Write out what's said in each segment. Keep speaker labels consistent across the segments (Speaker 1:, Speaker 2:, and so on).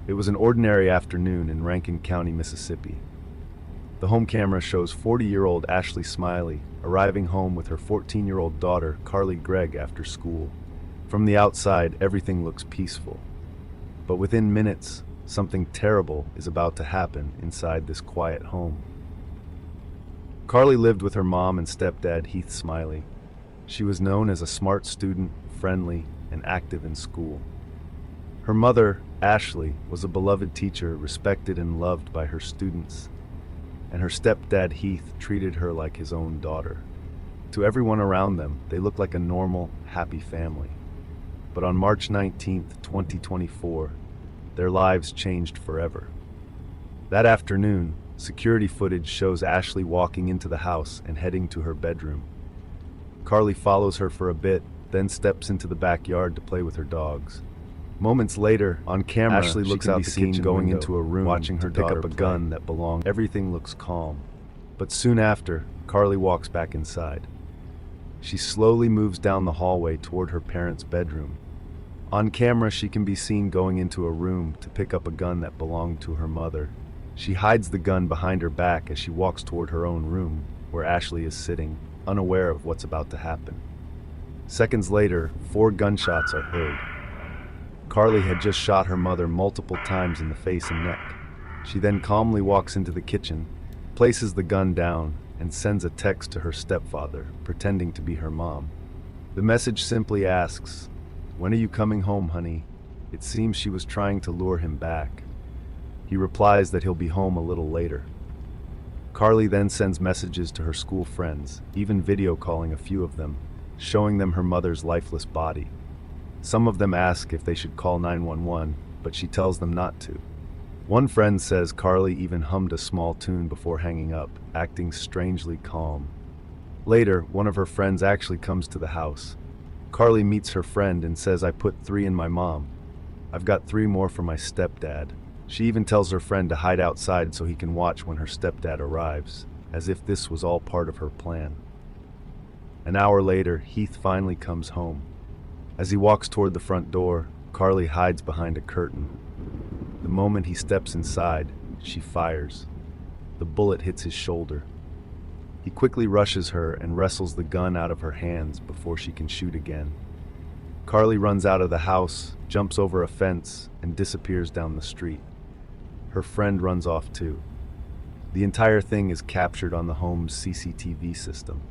Speaker 1: It was an ordinary afternoon in Rankin County, Mississippi. The home camera shows 40-year-old Ashley Smiley arriving home with her 14-year-old daughter, Carly Gregg, after school. From the outside, everything looks peaceful. But within minutes, something terrible is about to happen inside this quiet home. Carly lived with her mom and stepdad, Heath Smiley. She was known as a smart student, friendly, and active in school. Her mother, Ashley, was a beloved teacher, respected and loved by her students. And her stepdad, Heath, treated her like his own daughter. To everyone around them, they looked like a normal, happy family. But on March 19, 2024, their lives changed forever. That afternoon, security footage shows Ashley walking into the house and heading to her bedroom. Carly follows her for a bit, then steps into the backyard to play with her dogs. Moments later, on camera, Ashley looks out the kitchen going into a room, watching her pick up a gun that belonged. Everything looks calm. But soon after, Carly walks back inside. She slowly moves down the hallway toward her parents' bedroom. On camera, she can be seen going into a room to pick up a gun that belonged to her mother. She hides the gun behind her back as she walks toward her own room, where Ashley is sitting, unaware of what's about to happen. Seconds later, 4 gunshots are heard. Carly had just shot her mother multiple times in the face and neck. She then calmly walks into the kitchen, places the gun down, and sends a text to her stepfather, pretending to be her mom. The message simply asks, "When are you coming home, honey?" It seems she was trying to lure him back. He replies that he'll be home a little later. Carly then sends messages to her school friends, even video calling a few of them, showing them her mother's lifeless body. Some of them ask if they should call 911, but she tells them not to. One friend says Carly even hummed a small tune before hanging up, acting strangely calm. Later, one of her friends actually comes to the house. Carly meets her friend and says, "I put 3 in my mom. I've got 3 more for my stepdad." She even tells her friend to hide outside so he can watch when her stepdad arrives, as if this was all part of her plan. An hour later, Heath finally comes home. As he walks toward the front door, Carly hides behind a curtain. The moment he steps inside, she fires. The bullet hits his shoulder. He quickly rushes her and wrestles the gun out of her hands before she can shoot again. Carly runs out of the house, jumps over a fence, and disappears down the street. Her friend runs off too. The entire thing is captured on the home's CCTV system.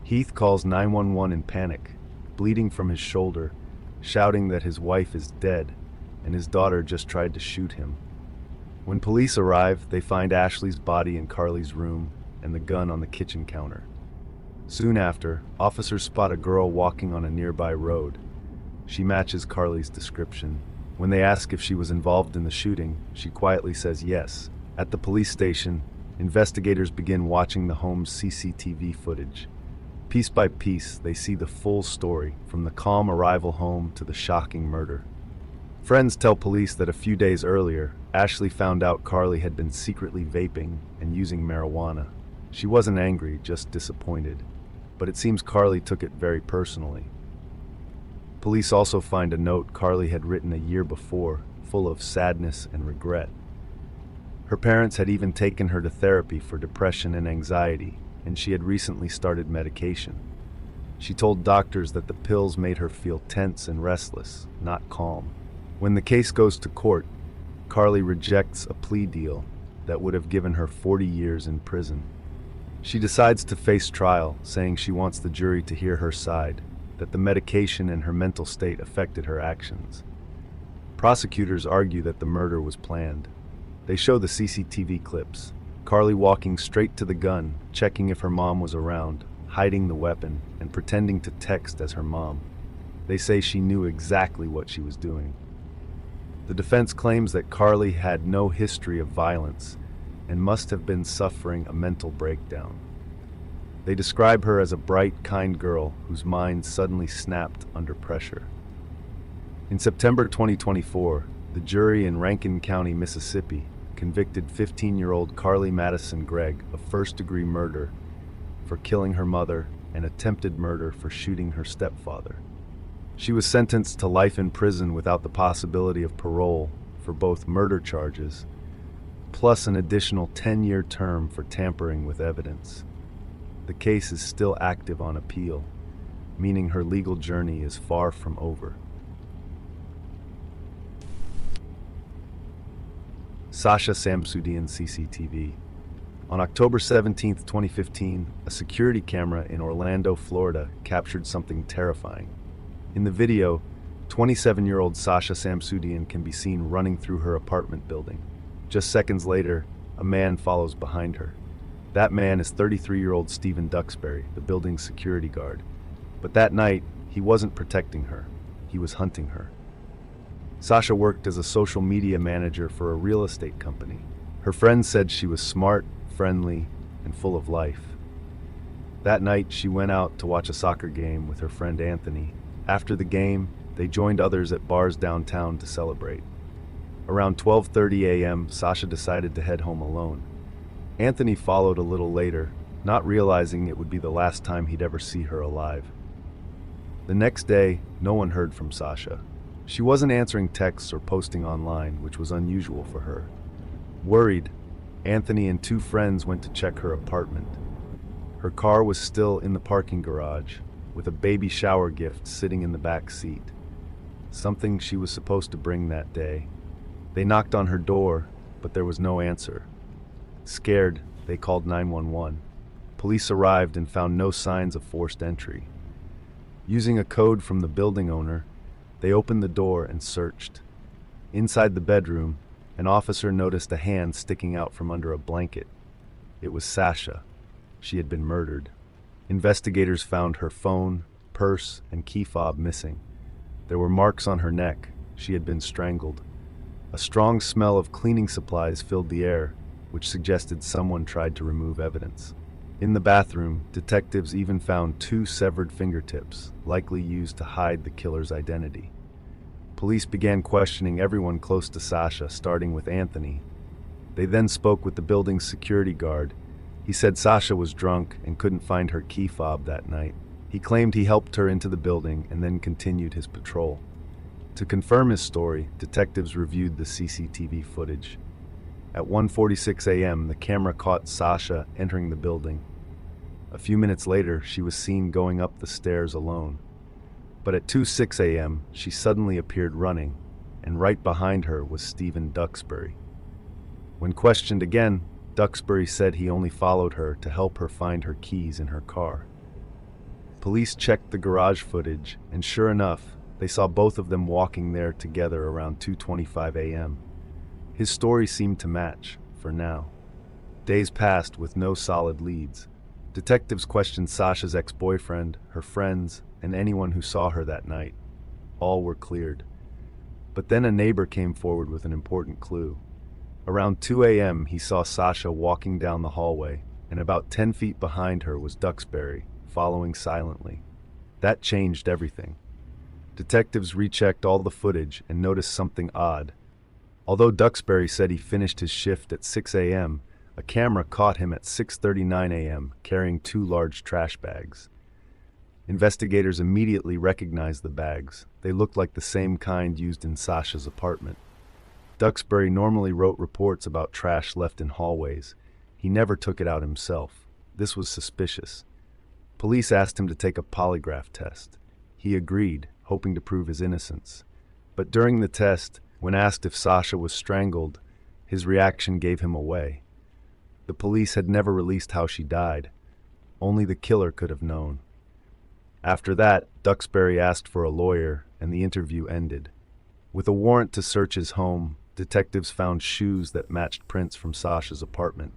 Speaker 1: Heath calls 911 in panic, bleeding from his shoulder, shouting that his wife is dead and his daughter just tried to shoot him. When police arrive, they find Ashley's body in Carly's room and the gun on the kitchen counter. Soon after, officers spot a girl walking on a nearby road. She matches Carly's description. When they ask if she was involved in the shooting, she quietly says yes. At the police station, investigators begin watching the home's CCTV footage. Piece by piece, they see the full story, from the calm arrival home to the shocking murder. Friends tell police that a few days earlier, Ashley found out Carly had been secretly vaping and using marijuana. She wasn't angry, just disappointed. But it seems Carly took it very personally. Police also find a note Carly had written a year before, full of sadness and regret. Her parents had even taken her to therapy for depression and anxiety, and she had recently started medication. She told doctors that the pills made her feel tense and restless, not calm. When the case goes to court, Carly rejects a plea deal that would have given her 40 years in prison. She decides to face trial, saying she wants the jury to hear her side, that the medication and her mental state affected her actions. Prosecutors argue that the murder was planned. They show the CCTV clips. Carly walking straight to the gun, checking if her mom was around, hiding the weapon, and pretending to text as her mom. They say she knew exactly what she was doing. The defense claims that Carly had no history of violence and must have been suffering a mental breakdown. They describe her as a bright, kind girl whose mind suddenly snapped under pressure. In September 2024, the jury in Rankin County, Mississippi, convicted 15-year-old Carly Madison Gregg of first-degree murder for killing her mother and attempted murder for shooting her stepfather. She was sentenced to life in prison without the possibility of parole for both murder charges, plus an additional 10-year term for tampering with evidence. The case is still active on appeal, meaning her legal journey is far from over. Sasha Samsuddian CCTV. On October 17, 2015, a security camera in Orlando, Florida, captured something terrifying. In the video, 27-year-old Sasha Samsuddian can be seen running through her apartment building. Just seconds later, a man follows behind her. That man is 33-year-old Stephen Duxbury, the building's security guard. But that night, he wasn't protecting her. He was hunting her. Sasha worked as a social media manager for a real estate company. Her friends said she was smart, friendly, and full of life. That night, she went out to watch a soccer game with her friend Anthony. After the game, they joined others at bars downtown to celebrate. Around 12:30 a.m., Sasha decided to head home alone. Anthony followed a little later, not realizing it would be the last time he'd ever see her alive. The next day, no one heard from Sasha. She wasn't answering texts or posting online, which was unusual for her. Worried, Anthony and two friends went to check her apartment. Her car was still in the parking garage, with a baby shower gift sitting in the back seat. Something she was supposed to bring that day. They knocked on her door, but there was no answer. Scared, they called 911. Police arrived and found no signs of forced entry. Using a code from the building owner, they opened the door and searched. Inside the bedroom, an officer noticed a hand sticking out from under a blanket. It was Sasha. She had been murdered. Investigators found her phone, purse, and key fob missing. There were marks on her neck. She had been strangled. A strong smell of cleaning supplies filled the air, which suggested someone tried to remove evidence. In the bathroom, detectives even found 2 severed fingertips, likely used to hide the killer's identity. Police began questioning everyone close to Sasha, starting with Anthony. They then spoke with the building's security guard. He said Sasha was drunk and couldn't find her key fob that night. He claimed he helped her into the building and then continued his patrol. To confirm his story, detectives reviewed the CCTV footage. At 1:46 a.m., the camera caught Sasha entering the building. A few minutes later, she was seen going up the stairs alone. But at 2:06 a.m., she suddenly appeared running, and right behind her was Stephen Duxbury. When questioned again, Duxbury said he only followed her to help her find her keys in her car. Police checked the garage footage, and sure enough, they saw both of them walking there together around 2:25 a.m. His story seemed to match, for now. Days passed with no solid leads. Detectives questioned Sasha's ex-boyfriend, her friends, and anyone who saw her that night. All were cleared. But then a neighbor came forward with an important clue. Around 2 a.m., he saw Sasha walking down the hallway, and about 10 feet behind her was Duxbury, following silently. That changed everything. Detectives rechecked all the footage and noticed something odd. Although Duxbury said he finished his shift at 6 a.m., a camera caught him at 6:39 a.m. carrying 2 large trash bags. Investigators immediately recognized the bags. They looked like the same kind used in Sasha's apartment. Duxbury normally wrote reports about trash left in hallways. He never took it out himself. This was suspicious. Police asked him to take a polygraph test. He agreed, hoping to prove his innocence. But during the test, when asked if Sasha was strangled, his reaction gave him away. The police had never released how she died. Only the killer could have known. After that, Duxbury asked for a lawyer, and the interview ended. With a warrant to search his home, detectives found shoes that matched prints from Sasha's apartment.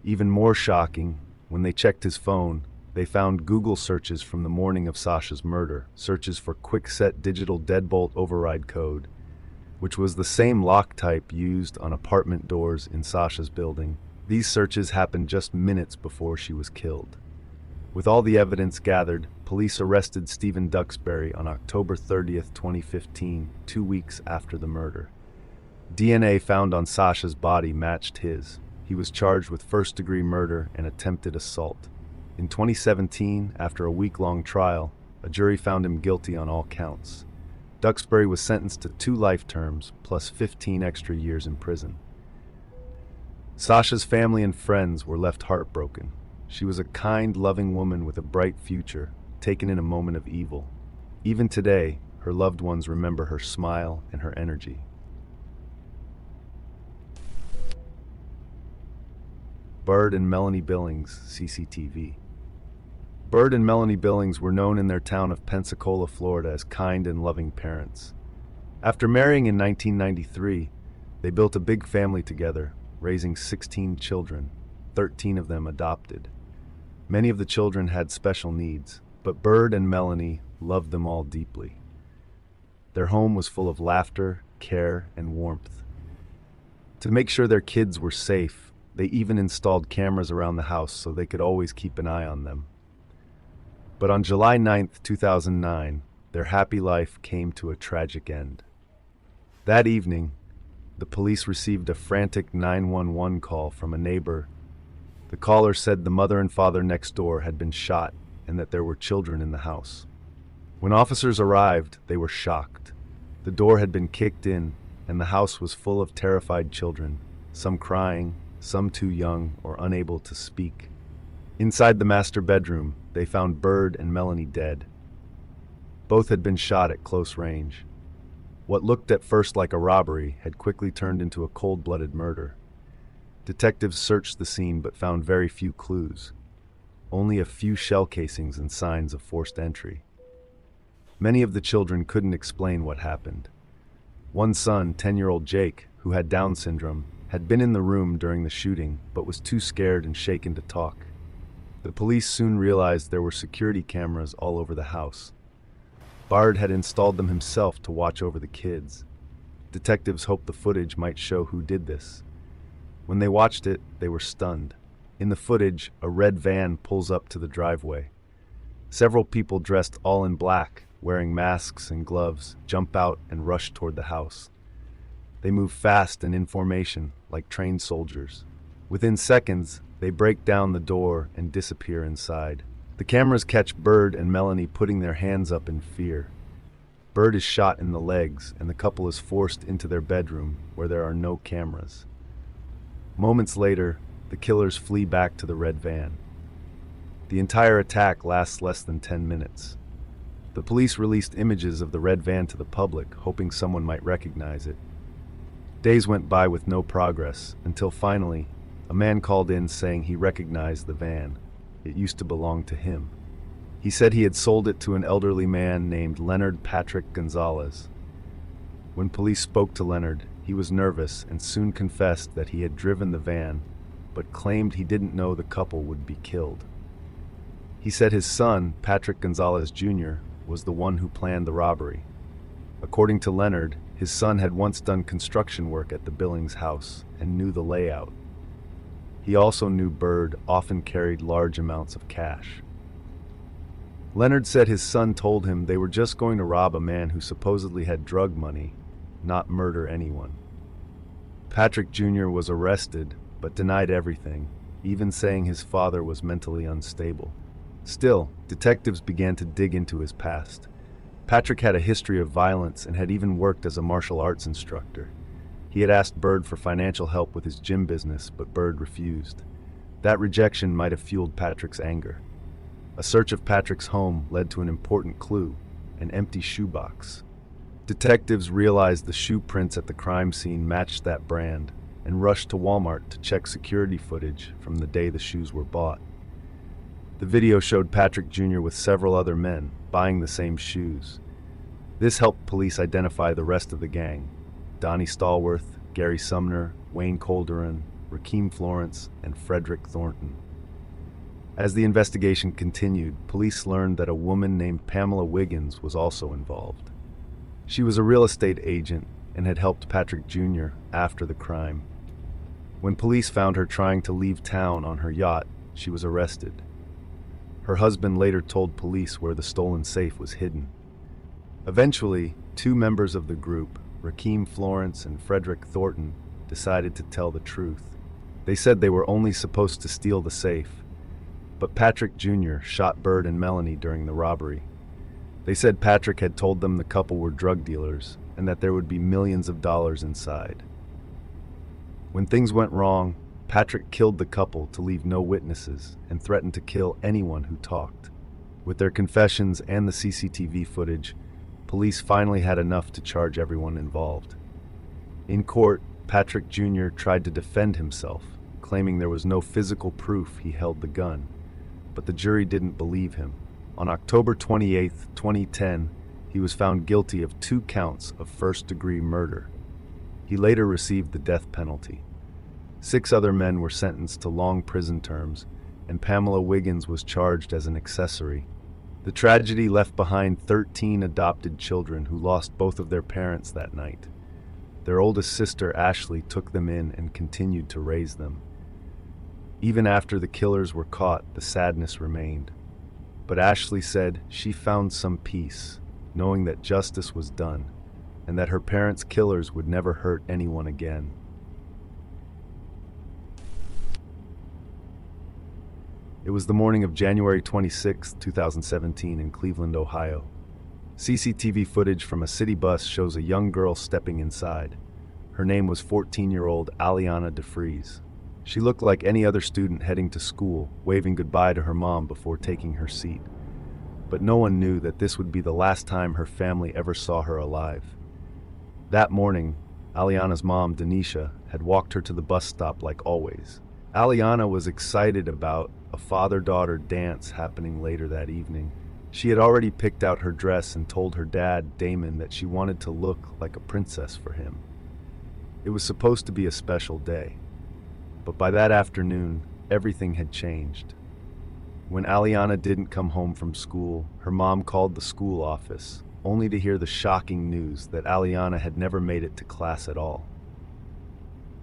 Speaker 1: Even more shocking, when they checked his phone, they found Google searches from the morning of Sasha's murder, searches for quick-set digital deadbolt override code, which was the same lock type used on apartment doors in Sasha's building. These searches happened just minutes before she was killed. With all the evidence gathered, police arrested Stephen Duxbury on October 30th, 2015, 2 weeks after the murder. DNA found on Sasha's body matched his. He was charged with first-degree murder and attempted assault. In 2017, after a week-long trial, a jury found him guilty on all counts. Duxbury was sentenced to 2 life terms plus 15 extra years in prison. Sasha's family and friends were left heartbroken. She was a kind, loving woman with a bright future, taken in a moment of evil. Even today, her loved ones remember her smile and her energy. Bird and Melanie Billings, CCTV. Bird and Melanie Billings were known in their town of Pensacola, Florida as kind and loving parents. After marrying in 1993, they built a big family together, raising 16 children, 13 of them adopted. Many of the children had special needs, but Bird and Melanie loved them all deeply. Their home was full of laughter, care, and warmth. To make sure their kids were safe, they even installed cameras around the house so they could always keep an eye on them. But on July 9, 2009, their happy life came to a tragic end. That evening, the police received a frantic 911 call from a neighbor. The caller said the mother and father next door had been shot and that there were children in the house. When officers arrived, they were shocked. The door had been kicked in, and the house was full of terrified children, some crying, some too young or unable to speak. Inside the master bedroom, they found Bird and Melanie dead. Both had been shot at close range. What looked at first like a robbery had quickly turned into a cold-blooded murder. Detectives searched the scene but found very few clues. Only a few shell casings and signs of forced entry. Many of the children couldn't explain what happened. One son, 10-year-old Jake, who had Down syndrome, had been in the room during the shooting but was too scared and shaken to talk. The police soon realized there were security cameras all over the house. Bard had installed them himself to watch over the kids. Detectives hoped the footage might show who did this. When they watched it, they were stunned. In the footage, a red van pulls up to the driveway. Several people dressed all in black, wearing masks and gloves, jump out and rush toward the house. They move fast and in formation, like trained soldiers. Within seconds, they break down the door and disappear inside. The cameras catch Bird and Melanie putting their hands up in fear. Bird is shot in the legs, and the couple is forced into their bedroom, where there are no cameras. Moments later, the killers flee back to the red van. The entire attack lasts less than 10 minutes. The police released images of the red van to the public, hoping someone might recognize it. Days went by with no progress, until finally, a man called in saying he recognized the van. It used to belong to him. He said he had sold it to an elderly man named Leonard Patrick Gonzalez. When police spoke to Leonard, he was nervous and soon confessed that he had driven the van, but claimed he didn't know the couple would be killed. He said his son, Patrick Gonzalez Jr., was the one who planned the robbery. According to Leonard, his son had once done construction work at the Billings house and knew the layout. He also knew Bird often carried large amounts of cash. Leonard said his son told him they were just going to rob a man who supposedly had drug money, not murder anyone. Patrick Jr. was arrested, but denied everything, even saying his father was mentally unstable. Still, detectives began to dig into his past. Patrick had a history of violence and had even worked as a martial arts instructor. He had asked Bird for financial help with his gym business, but Bird refused. That rejection might have fueled Patrick's anger. A search of Patrick's home led to an important clue, an empty shoebox. Detectives realized the shoe prints at the crime scene matched that brand and rushed to Walmart to check security footage from the day the shoes were bought. The video showed Patrick Jr. with several other men buying the same shoes. This helped police identify the rest of the gang: Donnie Stallworth, Gary Sumner, Wayne Calderon, Rakeem Florence, and Frederick Thornton. As the investigation continued, police learned that a woman named Pamela Wiggins was also involved. She was a real estate agent and had helped Patrick Jr. after the crime. When police found her trying to leave town on her yacht, she was arrested. Her husband later told police where the stolen safe was hidden. Eventually, 2 members of the group, Rakeem Florence and Frederick Thornton, decided to tell the truth. They said they were only supposed to steal the safe, but Patrick Jr. shot Bird and Melanie during the robbery. They said Patrick had told them the couple were drug dealers and that there would be millions of dollars inside. When things went wrong, Patrick killed the couple to leave no witnesses and threatened to kill anyone who talked. With their confessions and the CCTV footage, police finally had enough to charge everyone involved. In court, Patrick Jr. tried to defend himself, claiming there was no physical proof he held the gun, but the jury didn't believe him. On October 28, 2010, he was found guilty of 2 counts of first-degree murder. He later received the death penalty. 6 other men were sentenced to long prison terms, and Pamela Wiggins was charged as an accessory. The tragedy left behind 13 adopted children who lost both of their parents that night. Their oldest sister, Ashley, took them in and continued to raise them. Even after the killers were caught, the sadness remained. But Ashley said she found some peace, knowing that justice was done, and that her parents' killers would never hurt anyone again. It was the morning of January 26, 2017 in Cleveland, Ohio. CCTV footage from a city bus shows a young girl stepping inside. Her name was 14-year-old Aliana DeFries. She looked like any other student heading to school, waving goodbye to her mom before taking her seat. But no one knew that this would be the last time her family ever saw her alive. That morning, Aliana's mom, Denisha, had walked her to the bus stop like always. Aliana was excited about a father-daughter dance happening later that evening. She had already picked out her dress and told her dad, Damon, that she wanted to look like a princess for him. It was supposed to be a special day. But by that afternoon, everything had changed. When Aliana didn't come home from school, her mom called the school office, only to hear the shocking news that Aliana had never made it to class at all.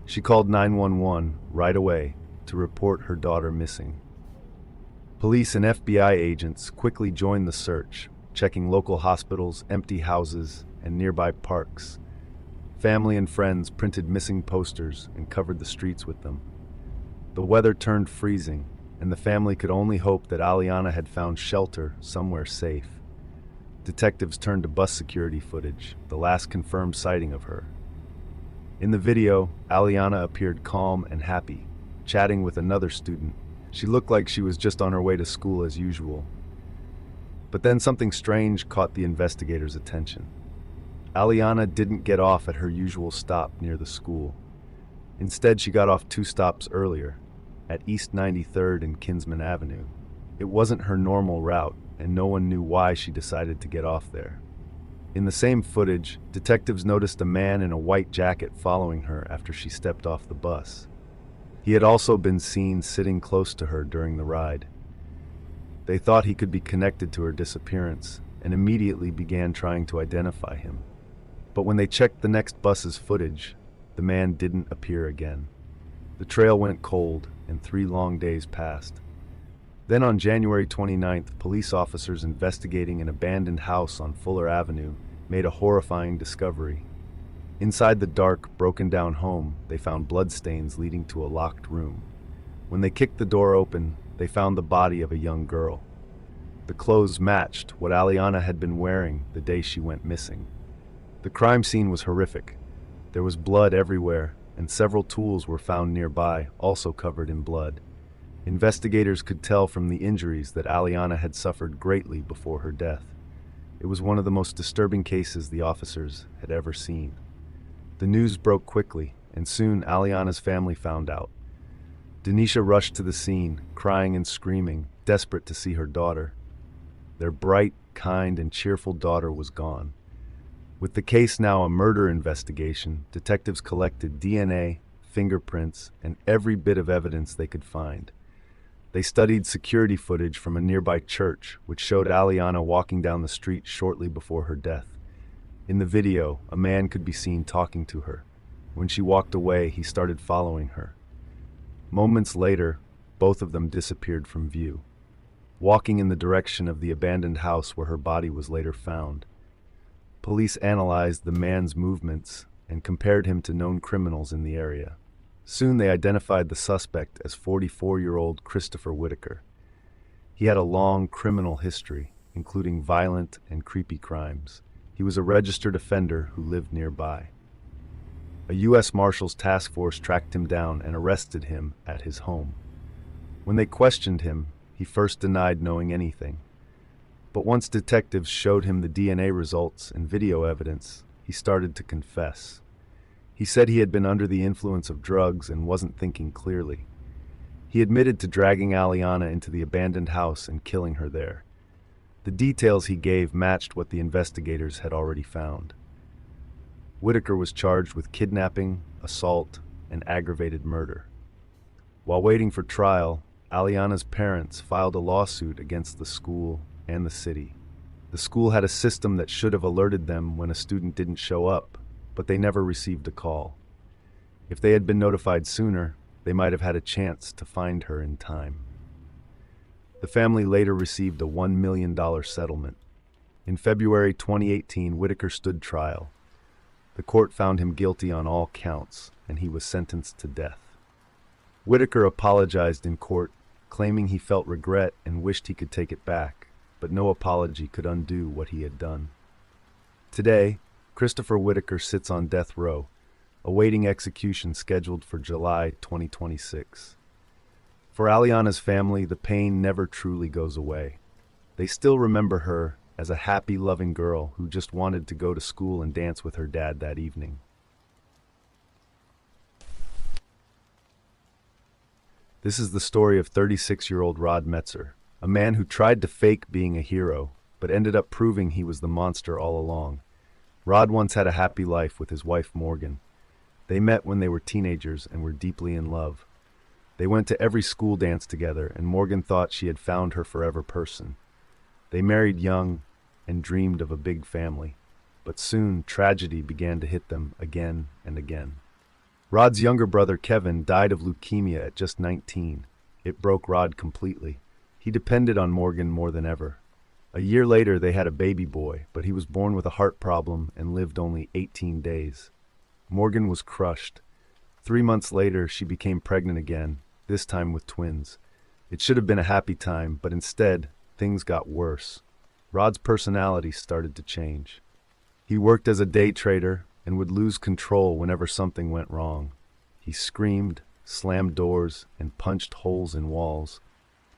Speaker 1: She called 911 right away to report her daughter missing. Police and FBI agents quickly joined the search, checking local hospitals, empty houses, and nearby parks. Family and friends printed missing posters and covered the streets with them. The weather turned freezing, and the family could only hope that Aliana had found shelter somewhere safe. Detectives turned to bus security footage, the last confirmed sighting of her. In the video, Aliana appeared calm and happy, chatting with another student. She looked like she was just on her way to school as usual. But then something strange caught the investigators' attention. Aliana didn't get off at her usual stop near the school. Instead, she got off 2 stops earlier, at East 93rd and Kinsman Avenue. It wasn't her normal route, and no one knew why she decided to get off there. In the same footage, detectives noticed a man in a white jacket following her after she stepped off the bus. He had also been seen sitting close to her during the ride. They thought he could be connected to her disappearance and immediately began trying to identify him. But when they checked the next bus's footage, the man didn't appear again. The trail went cold, and 3 long days passed. Then on January 29th, police officers investigating an abandoned house on Fuller Avenue made a horrifying discovery. Inside the dark, broken-down home, they found bloodstains leading to a locked room. When they kicked the door open, they found the body of a young girl. The clothes matched what Aliana had been wearing the day she went missing. The crime scene was horrific. There was blood everywhere, and several tools were found nearby, also covered in blood. Investigators could tell from the injuries that Aliana had suffered greatly before her death. It was one of the most disturbing cases the officers had ever seen. The news broke quickly, and soon Aliana's family found out. Denisha rushed to the scene, crying and screaming, desperate to see her daughter. Their bright, kind, and cheerful daughter was gone. With the case now a murder investigation, detectives collected DNA, fingerprints, and every bit of evidence they could find. They studied security footage from a nearby church, which showed Aliana walking down the street shortly before her death. In the video, a man could be seen talking to her. When she walked away, he started following her. Moments later, both of them disappeared from view, walking in the direction of the abandoned house where her body was later found. Police analyzed the man's movements and compared him to known criminals in the area. Soon they identified the suspect as 44-year-old Christopher Whitaker. He had a long criminal history, including violent and creepy crimes. He was a registered offender who lived nearby. A U.S. Marshals task force tracked him down and arrested him at his home. When they questioned him, he first denied knowing anything. But once detectives showed him the DNA results and video evidence, he started to confess. He said he had been under the influence of drugs and wasn't thinking clearly. He admitted to dragging Aliana into the abandoned house and killing her there. The details he gave matched what the investigators had already found. Whitaker was charged with kidnapping, assault, and aggravated murder. While waiting for trial, Aliana's parents filed a lawsuit against the school and the city. The school had a system that should have alerted them when a student didn't show up, but they never received a call. If they had been notified sooner, they might have had a chance to find her in time. The family later received a $1 million settlement. In February 2018, Whitaker stood trial. The court found him guilty on all counts, and he was sentenced to death. Whitaker apologized in court, claiming he felt regret and wished he could take it back, but no apology could undo what he had done. Today, Christopher Whitaker sits on death row, awaiting execution scheduled for July 2026. For Aliana's family, the pain never truly goes away. They still remember her as a happy, loving girl who just wanted to go to school and dance with her dad that evening. This is the story of 36-year-old Rod Metzer, a man who tried to fake being a hero, but ended up proving he was the monster all along. Rod once had a happy life with his wife Morgan. They met when they were teenagers and were deeply in love. They went to every school dance together, and Morgan thought she had found her forever person. They married young and dreamed of a big family, but soon tragedy began to hit them again and again. Rod's younger brother Kevin died of leukemia at just 19. It broke Rod completely. He depended on Morgan more than ever. A year later, they had a baby boy, but he was born with a heart problem and lived only 18 days. Morgan was crushed. 3 months later, she became pregnant again, this time with twins. It should have been a happy time, but instead, things got worse. Rod's personality started to change. He worked as a day trader and would lose control whenever something went wrong. He screamed, slammed doors, and punched holes in walls.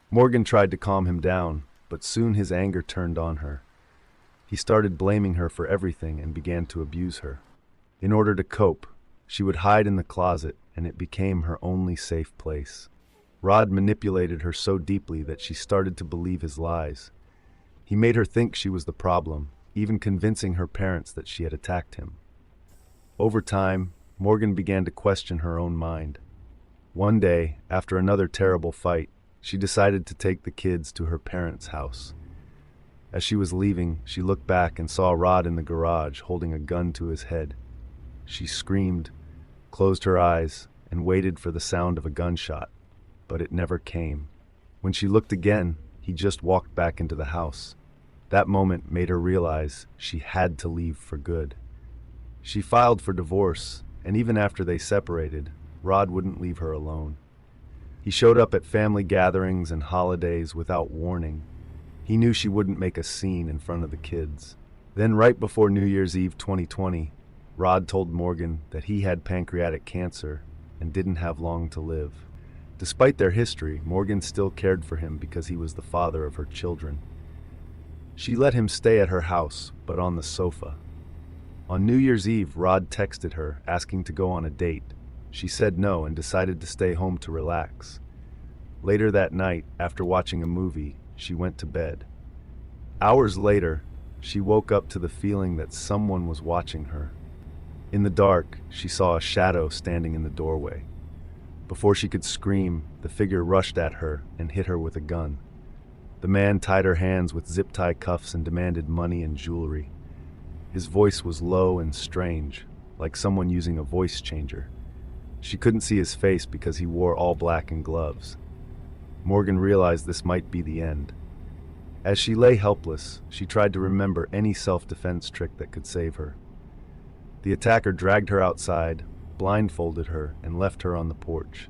Speaker 1: Morgan tried to calm him down, but soon his anger turned on her. He started blaming her for everything and began to abuse her. In order to cope, she would hide in the closet, and it became her only safe place. Rod manipulated her so deeply that she started to believe his lies. He made her think she was the problem, even convincing her parents that she had attacked him. Over time, Morgan began to question her own mind. One day, after another terrible fight, she decided to take the kids to her parents' house. As she was leaving, she looked back and saw Rod in the garage holding a gun to his head. She screamed, closed her eyes, and waited for the sound of a gunshot, but it never came. When she looked again, he just walked back into the house. That moment made her realize she had to leave for good. She filed for divorce, and even after they separated, Rod wouldn't leave her alone. He showed up at family gatherings and holidays without warning. He knew she wouldn't make a scene in front of the kids. Then, right before New Year's Eve 2020, Rod told Morgan that he had pancreatic cancer and didn't have long to live. Despite their history, Morgan still cared for him because he was the father of her children. She let him stay at her house, but on the sofa. On New Year's Eve, Rod texted her, asking to go on a date. She said no and decided to stay home to relax. Later that night, after watching a movie, she went to bed. Hours later, she woke up to the feeling that someone was watching her. In the dark, she saw a shadow standing in the doorway. Before she could scream, the figure rushed at her and hit her with a gun. The man tied her hands with zip-tie cuffs and demanded money and jewelry. His voice was low and strange, like someone using a voice changer. She couldn't see his face because he wore all black and gloves. Morgan realized this might be the end. As she lay helpless, she tried to remember any self-defense trick that could save her. The attacker dragged her outside, blindfolded her, and left her on the porch.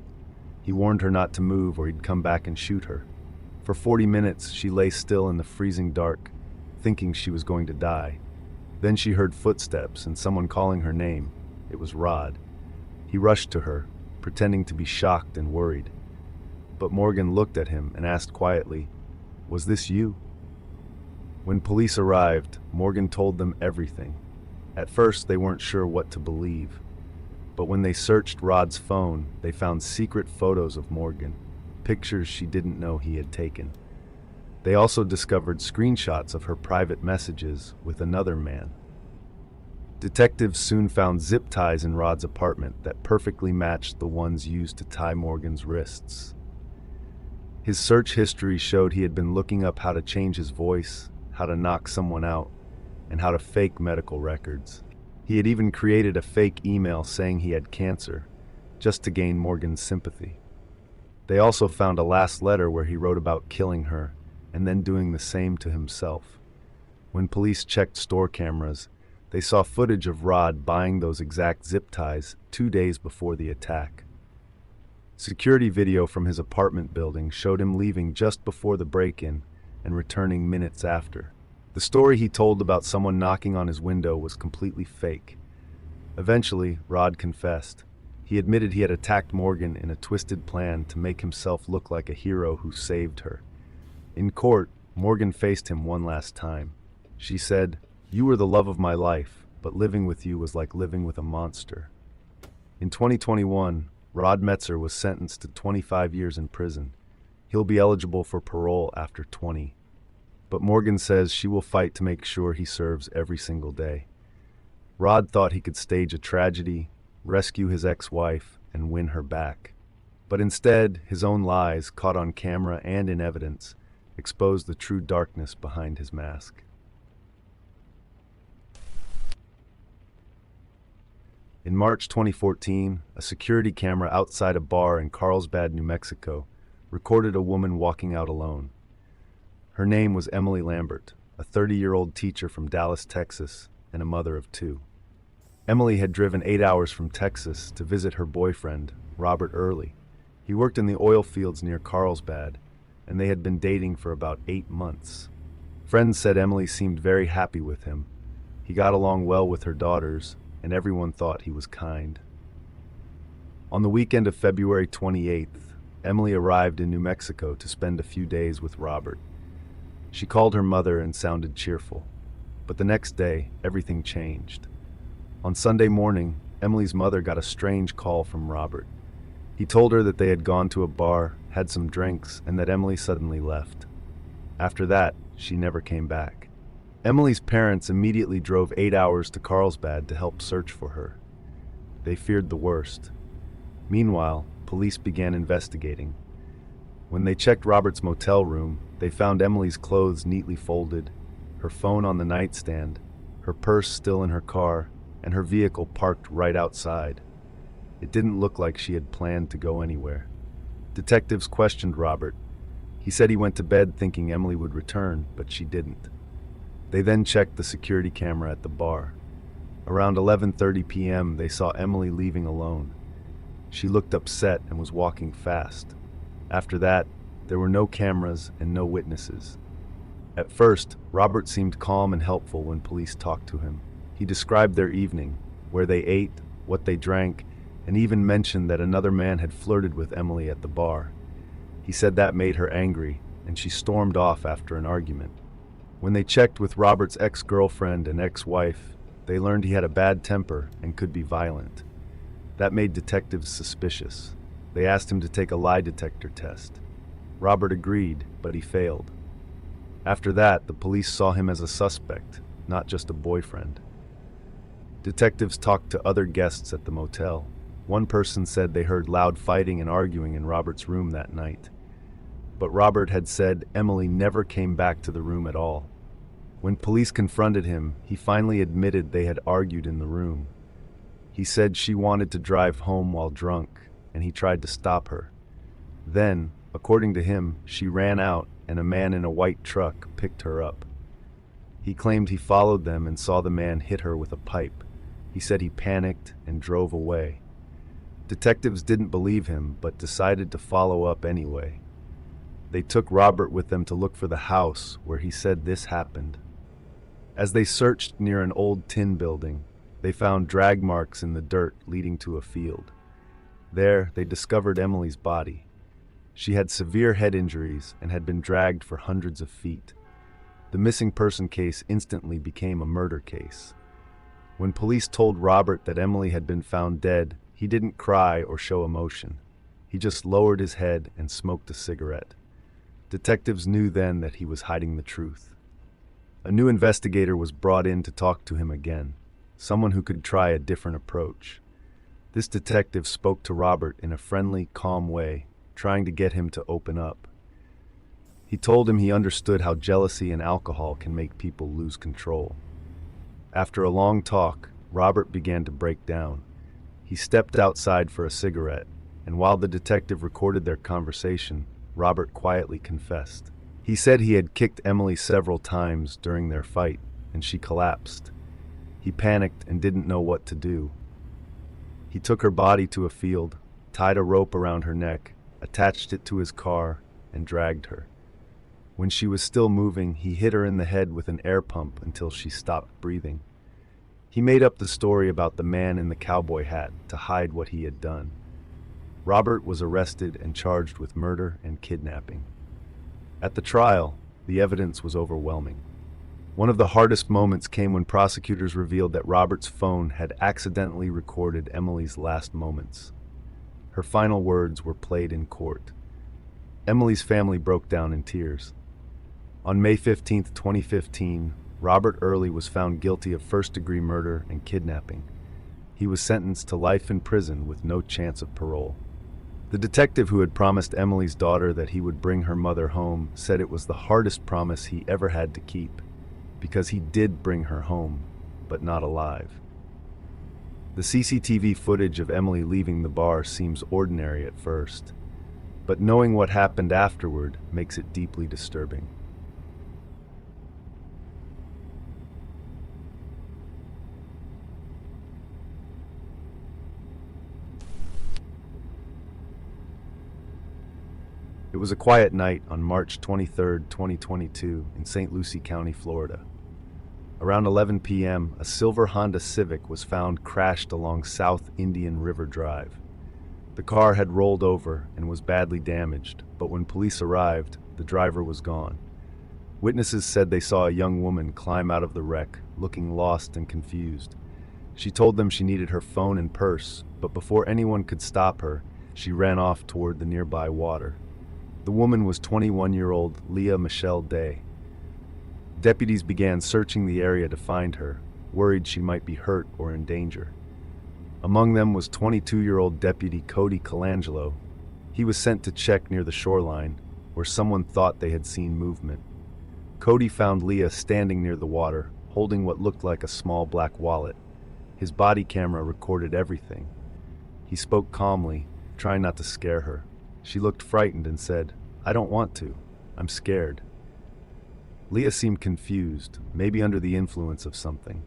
Speaker 1: He warned her not to move or he'd come back and shoot her. For 40 minutes, she lay still in the freezing dark, thinking she was going to die. Then she heard footsteps and someone calling her name. It was Rod. He rushed to her, pretending to be shocked and worried. But Morgan looked at him and asked quietly, "Was this you?" When police arrived, Morgan told them everything. At first, they weren't sure what to believe. But when they searched Rod's phone, they found secret photos of Morgan, pictures she didn't know he had taken. They also discovered screenshots of her private messages with another man. Detectives soon found zip ties in Rod's apartment that perfectly matched the ones used to tie Morgan's wrists. His search history showed he had been looking up how to change his voice, how to knock someone out, and how to fake medical records. He had even created a fake email saying he had cancer, just to gain Morgan's sympathy. They also found a last letter where he wrote about killing her, and then doing the same to himself. When police checked store cameras, they saw footage of Rod buying those exact zip ties 2 days before the attack. Security video from his apartment building showed him leaving just before the break-in and returning minutes after. The story he told about someone knocking on his window was completely fake. Eventually, Rod confessed. He admitted he had attacked Morgan in a twisted plan to make himself look like a hero who saved her. In court, Morgan faced him one last time. She said, "You were the love of my life, but living with you was like living with a monster." In 2021, Rod Metzer was sentenced to 25 years in prison. He'll be eligible for parole after 20. But Morgan says she will fight to make sure he serves every single day. Rod thought he could stage a tragedy, rescue his ex-wife, and win her back. But instead, his own lies, caught on camera and in evidence, exposed the true darkness behind his mask. In March 2014, a security camera outside a bar in Carlsbad, New Mexico, recorded a woman walking out alone. Her name was Emily Lambert, a 30-year-old teacher from Dallas, Texas, and a mother of 2. Emily had driven 8 hours from Texas to visit her boyfriend, Robert Early. He worked in the oil fields near Carlsbad, and they had been dating for about 8 months. Friends said Emily seemed very happy with him. He got along well with her daughters, and everyone thought he was kind. On the weekend of February 28th, Emily arrived in New Mexico to spend a few days with Robert. She called her mother and sounded cheerful. But the next day, everything changed. On Sunday morning, Emily's mother got a strange call from Robert. He told her that they had gone to a bar, had some drinks, and that Emily suddenly left. After that, she never came back. Emily's parents immediately drove 8 hours to Carlsbad to help search for her. They feared the worst. Meanwhile, police began investigating. When they checked Robert's motel room, they found Emily's clothes neatly folded, her phone on the nightstand, her purse still in her car, and her vehicle parked right outside. It didn't look like she had planned to go anywhere. Detectives questioned Robert. He said he went to bed thinking Emily would return, but she didn't. They then checked the security camera at the bar. Around 11:30 p.m., they saw Emily leaving alone. She looked upset and was walking fast. After that, there were no cameras and no witnesses. At first, Robert seemed calm and helpful when police talked to him. He described their evening, where they ate, what they drank, and even mentioned that another man had flirted with Emily at the bar. He said that made her angry, and she stormed off after an argument. When they checked with Robert's ex-girlfriend and ex-wife, they learned he had a bad temper and could be violent. That made detectives suspicious. They asked him to take a lie detector test. Robert agreed, but he failed. After that, the police saw him as a suspect, not just a boyfriend. Detectives talked to other guests at the motel. One person said they heard loud fighting and arguing in Robert's room that night. But Robert had said Emily never came back to the room at all. When police confronted him, he finally admitted they had argued in the room. He said she wanted to drive home while drunk, and he tried to stop her. Then, according to him, she ran out and a man in a white truck picked her up. He claimed he followed them and saw the man hit her with a pipe. He said he panicked and drove away. Detectives didn't believe him, but decided to follow up anyway. They took Robert with them to look for the house where he said this happened. As they searched near an old tin building, they found drag marks in the dirt leading to a field. There, they discovered Emily's body. She had severe head injuries and had been dragged for hundreds of feet. The missing person case instantly became a murder case. When police told Robert that Emily had been found dead, he didn't cry or show emotion. He just lowered his head and smoked a cigarette. Detectives knew then that he was hiding the truth. A new investigator was brought in to talk to him again, someone who could try a different approach. This detective spoke to Robert in a friendly, calm way, trying to get him to open up. He told him he understood how jealousy and alcohol can make people lose control. After a long talk, Robert began to break down. He stepped outside for a cigarette, and while the detective recorded their conversation, Robert quietly confessed. He said he had kicked Emily several times during their fight, and she collapsed. He panicked and didn't know what to do. He took her body to a field, tied a rope around her neck, attached it to his car, and dragged her. When she was still moving, he hit her in the head with an air pump until she stopped breathing. He made up the story about the man in the cowboy hat to hide what he had done. Robert was arrested and charged with murder and kidnapping. At the trial, the evidence was overwhelming. One of the hardest moments came when prosecutors revealed that Robert's phone had accidentally recorded Emily's last moments. Her final words were played in court. Emily's family broke down in tears. On May 15, 2015, Robert Early was found guilty of first-degree murder and kidnapping. He was sentenced to life in prison with no chance of parole. The detective who had promised Emily's daughter that he would bring her mother home said it was the hardest promise he ever had to keep, because he did bring her home, but not alive. The CCTV footage of Emily leaving the bar seems ordinary at first, but knowing what happened afterward makes it deeply disturbing. It was a quiet night on March 23, 2022, in St. Lucie County, Florida. Around 11 p.m., a silver Honda Civic was found crashed along South Indian River Drive. The car had rolled over and was badly damaged, but when police arrived, the driver was gone. Witnesses said they saw a young woman climb out of the wreck, looking lost and confused. She told them she needed her phone and purse, but before anyone could stop her, she ran off toward the nearby water. The woman was 21-year-old Leah Michelle Day. Deputies began searching the area to find her, worried she might be hurt or in danger. Among them was 22-year-old Deputy Cody Colangelo. He was sent to check near the shoreline, where someone thought they had seen movement. Cody found Leah standing near the water, holding what looked like a small black wallet. His body camera recorded everything. He spoke calmly, trying not to scare her. She looked frightened and said, "I don't want to. I'm scared." Leah seemed confused, maybe under the influence of something.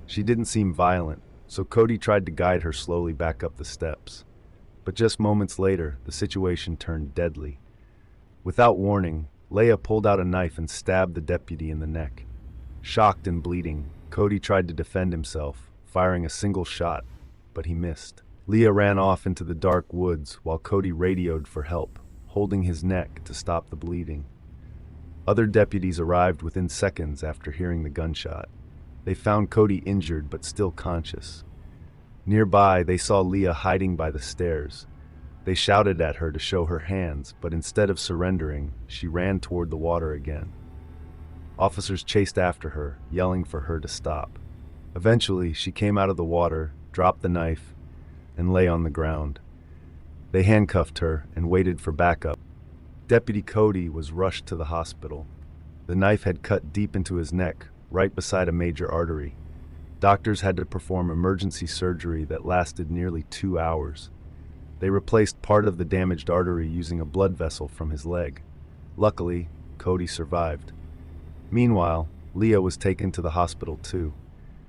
Speaker 1: She didn't seem violent, so Cody tried to guide her slowly back up the steps. But just moments later, the situation turned deadly. Without warning, Leah pulled out a knife and stabbed the deputy in the neck. Shocked and bleeding, Cody tried to defend himself, firing a single shot, but he missed. Leah ran off into the dark woods while Cody radioed for help, holding his neck to stop the bleeding. Other deputies arrived within seconds after hearing the gunshot. They found Cody injured but still conscious. Nearby, they saw Leah hiding by the stairs. They shouted at her to show her hands, but instead of surrendering, she ran toward the water again. Officers chased after her, yelling for her to stop. Eventually, she came out of the water, dropped the knife, and lay on the ground. They handcuffed her and waited for backup. Deputy Cody was rushed to the hospital. The knife had cut deep into his neck, right beside a major artery. Doctors had to perform emergency surgery that lasted nearly 2 hours. They replaced part of the damaged artery using a blood vessel from his leg. Luckily, Cody survived. Meanwhile, Leah was taken to the hospital too.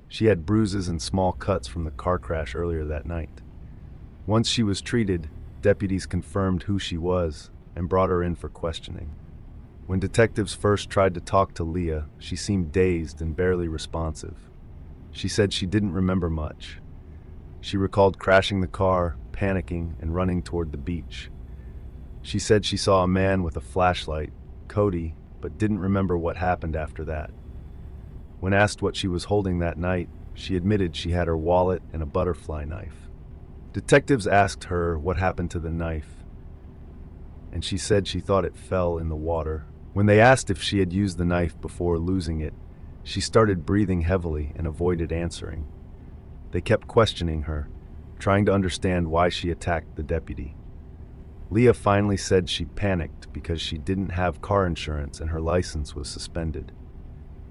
Speaker 1: She had bruises and small cuts from the car crash earlier that night. Once she was treated, deputies confirmed who she was and brought her in for questioning. When detectives first tried to talk to Leah, she seemed dazed and barely responsive. She said she didn't remember much. She recalled crashing the car, panicking, and running toward the beach. She said she saw a man with a flashlight, Cody, but didn't remember what happened after that. When asked what she was holding that night, she admitted she had her wallet and a butterfly knife. Detectives asked her what happened to the knife, and she said she thought it fell in the water. When they asked if she had used the knife before losing it, she started breathing heavily and avoided answering. They kept questioning her, trying to understand why she attacked the deputy. Leah finally said she panicked because she didn't have car insurance and her license was suspended.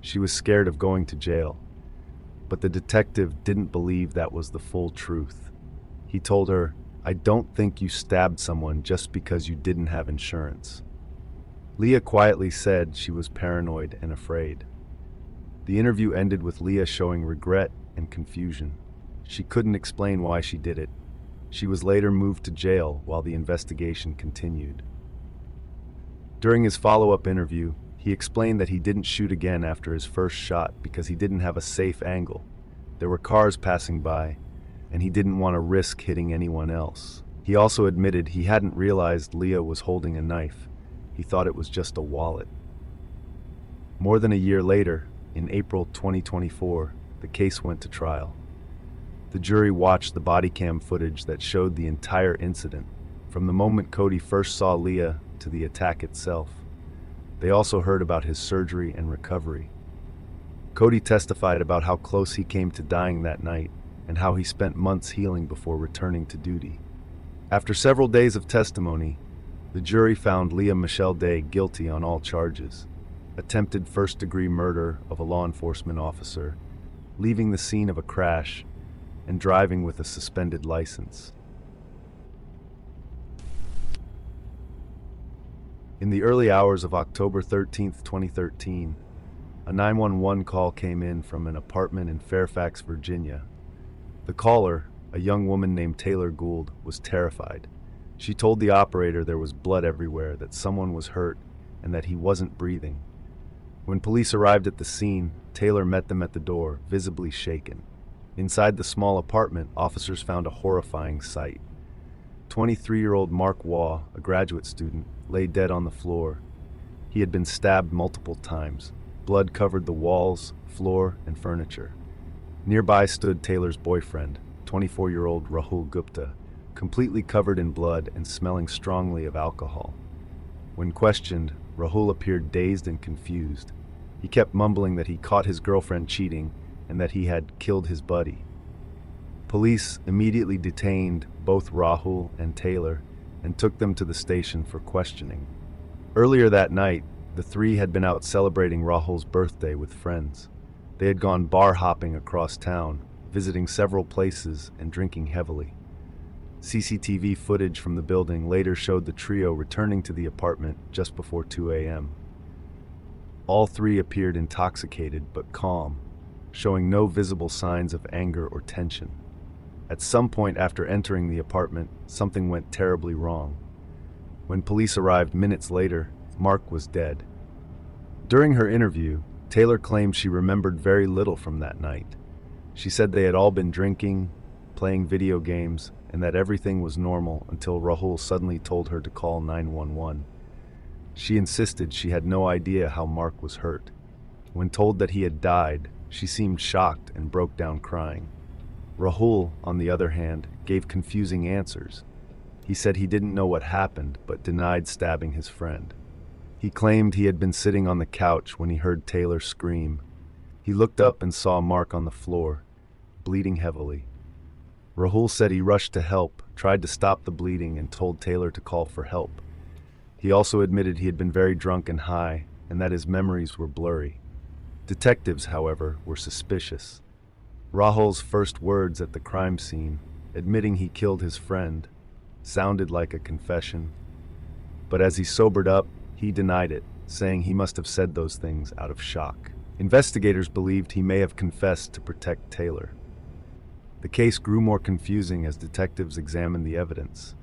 Speaker 1: She was scared of going to jail, but the detective didn't believe that was the full truth. He told her, "I don't think you stabbed someone just because you didn't have insurance." Leah quietly said she was paranoid and afraid. The interview ended with Leah showing regret and confusion. She couldn't explain why she did it. She was later moved to jail while the investigation continued. During his follow-up interview, he explained that he didn't shoot again after his first shot because he didn't have a safe angle. There were cars passing by, and he didn't want to risk hitting anyone else. He also admitted he hadn't realized Leah was holding a knife. He thought it was just a wallet. More than a year later, in April 2024, the case went to trial. The jury watched the body cam footage that showed the entire incident, from the moment Cody first saw Leah to the attack itself. They also heard about his surgery and recovery. Cody testified about how close he came to dying that night and how he spent months healing before returning to duty. After several days of testimony, the jury found Leah Michelle Day guilty on all charges: attempted first-degree murder of a law enforcement officer, leaving the scene of a crash, and driving with a suspended license. In the early hours of October 13, 2013, a 911 call came in from an apartment in Fairfax, Virginia. The caller, a young woman named Taylor Gould, was terrified. She told the operator there was blood everywhere, that someone was hurt, and that he wasn't breathing. When police arrived at the scene, Taylor met them at the door, visibly shaken. Inside the small apartment, officers found a horrifying sight. 23-year-old Mark Waugh, a graduate student, lay dead on the floor. He had been stabbed multiple times. Blood covered the walls, floor, and furniture. Nearby stood Taylor's boyfriend, 24-year-old Rahul Gupta, completely covered in blood and smelling strongly of alcohol. When questioned, Rahul appeared dazed and confused. He kept mumbling that he caught his girlfriend cheating and that he had killed his buddy. Police immediately detained both Rahul and Taylor and took them to the station for questioning. Earlier that night, the three had been out celebrating Rahul's birthday with friends. They had gone bar hopping across town, visiting several places and drinking heavily. CCTV footage from the building later showed the trio returning to the apartment just before 2 a.m. All three appeared intoxicated but calm, showing no visible signs of anger or tension. At some point after entering the apartment, something went terribly wrong. When police arrived minutes later, Mark was dead. During her interview, Taylor claimed she remembered very little from that night. She said they had all been drinking, playing video games, and that everything was normal until Rahul suddenly told her to call 911. She insisted she had no idea how Mark was hurt. When told that he had died, she seemed shocked and broke down crying. Rahul, on the other hand, gave confusing answers. He said he didn't know what happened, but denied stabbing his friend. He claimed he had been sitting on the couch when he heard Taylor scream. He looked up and saw Mark on the floor, bleeding heavily. Rahul said he rushed to help, tried to stop the bleeding, and told Taylor to call for help. He also admitted he had been very drunk and high, and that his memories were blurry. Detectives, however, were suspicious. Rahul's first words at the crime scene, admitting he killed his friend, sounded like a confession. But as he sobered up, he denied it, saying he must have said those things out of shock. Investigators believed he may have confessed to protect Taylor. The case grew more confusing as detectives examined the evidence.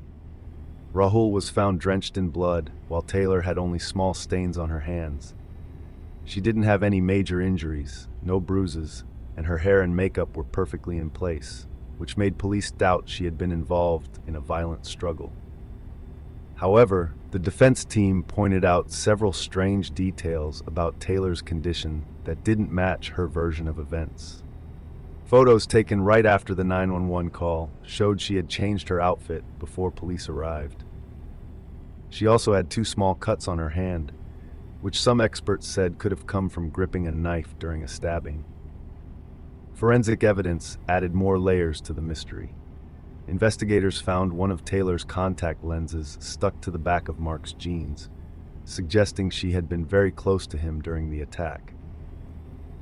Speaker 1: Rahul was found drenched in blood, while Taylor had only small stains on her hands. She didn't have any major injuries, no bruises, and her hair and makeup were perfectly in place, which made police doubt she had been involved in a violent struggle. However, the defense team pointed out several strange details about Taylor's condition that didn't match her version of events. Photos taken right after the 911 call showed she had changed her outfit before police arrived. She also had 2 small cuts on her hand, which some experts said could have come from gripping a knife during a stabbing. Forensic evidence added more layers to the mystery. Investigators found one of Taylor's contact lenses stuck to the back of Mark's jeans, suggesting she had been very close to him during the attack.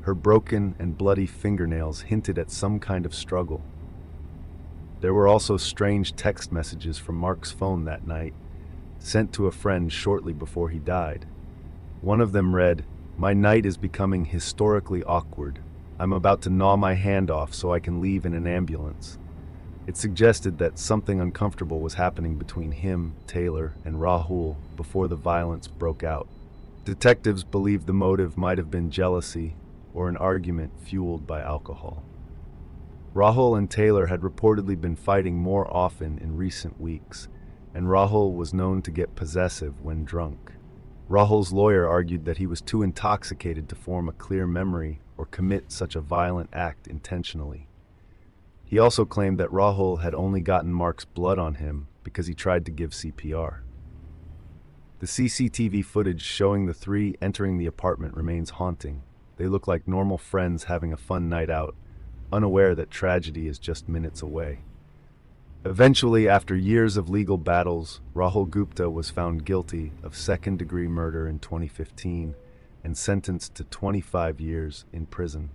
Speaker 1: Her broken and bloody fingernails hinted at some kind of struggle. There were also strange text messages from Mark's phone that night, sent to a friend shortly before he died. One of them read, "My night is becoming historically awkward. I'm about to gnaw my hand off so I can leave in an ambulance." It suggested that something uncomfortable was happening between him, Taylor, and Rahul before the violence broke out. Detectives believe the motive might have been jealousy or an argument fueled by alcohol. Rahul and Taylor had reportedly been fighting more often in recent weeks, and Rahul was known to get possessive when drunk. Rahul's lawyer argued that he was too intoxicated to form a clear memory or commit such a violent act intentionally. He also claimed that Rahul had only gotten Mark's blood on him because he tried to give CPR. The CCTV footage showing the 3 entering the apartment remains haunting. They look like normal friends having a fun night out, unaware that tragedy is just minutes away. Eventually, after years of legal battles, Rahul Gupta was found guilty of second-degree murder in 2015 and sentenced to 25 years in prison.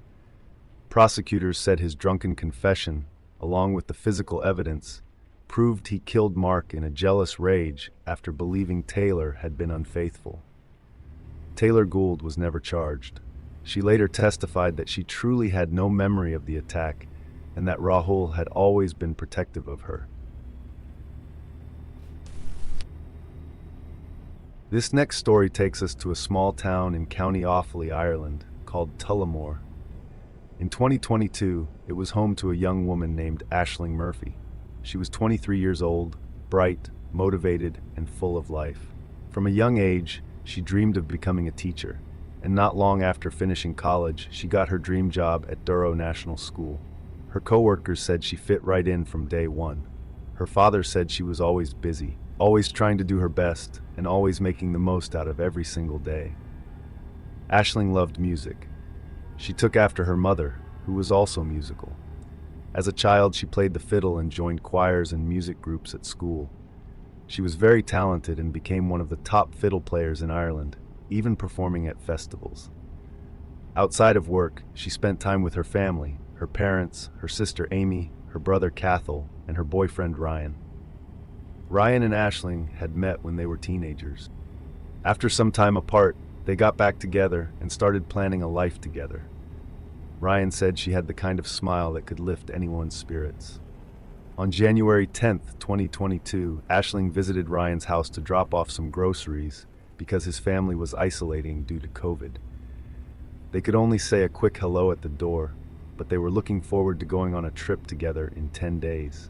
Speaker 1: Prosecutors said his drunken confession, along with the physical evidence, proved he killed Mark in a jealous rage after believing Taylor had been unfaithful. Taylor Gould was never charged. She later testified that she truly had no memory of the attack and that Rahul had always been protective of her. This next story takes us to a small town in County Offaly, Ireland, called Tullamore. In 2022, it was home to a young woman named Aisling Murphy. She was 23 years old, bright, motivated, and full of life. From a young age, she dreamed of becoming a teacher, and not long after finishing college, she got her dream job at Durrow National School. Her coworkers said she fit right in from day one. Her father said she was always busy, always trying to do her best, and always making the most out of every single day. Aisling loved music. She took after her mother, who was also musical. As a child, she played the fiddle and joined choirs and music groups at school. She was very talented and became one of the top fiddle players in Ireland, even performing at festivals. Outside of work, she spent time with her family, her parents, her sister Amy, her brother Cathal, and her boyfriend Ryan. Ryan and Aisling had met when they were teenagers. After some time apart, they got back together and started planning a life together. Ryan said she had the kind of smile that could lift anyone's spirits. On January 10th, 2022, Aisling visited Ryan's house to drop off some groceries because his family was isolating due to COVID. They could only say a quick hello at the door, but they were looking forward to going on a trip together in 10 days.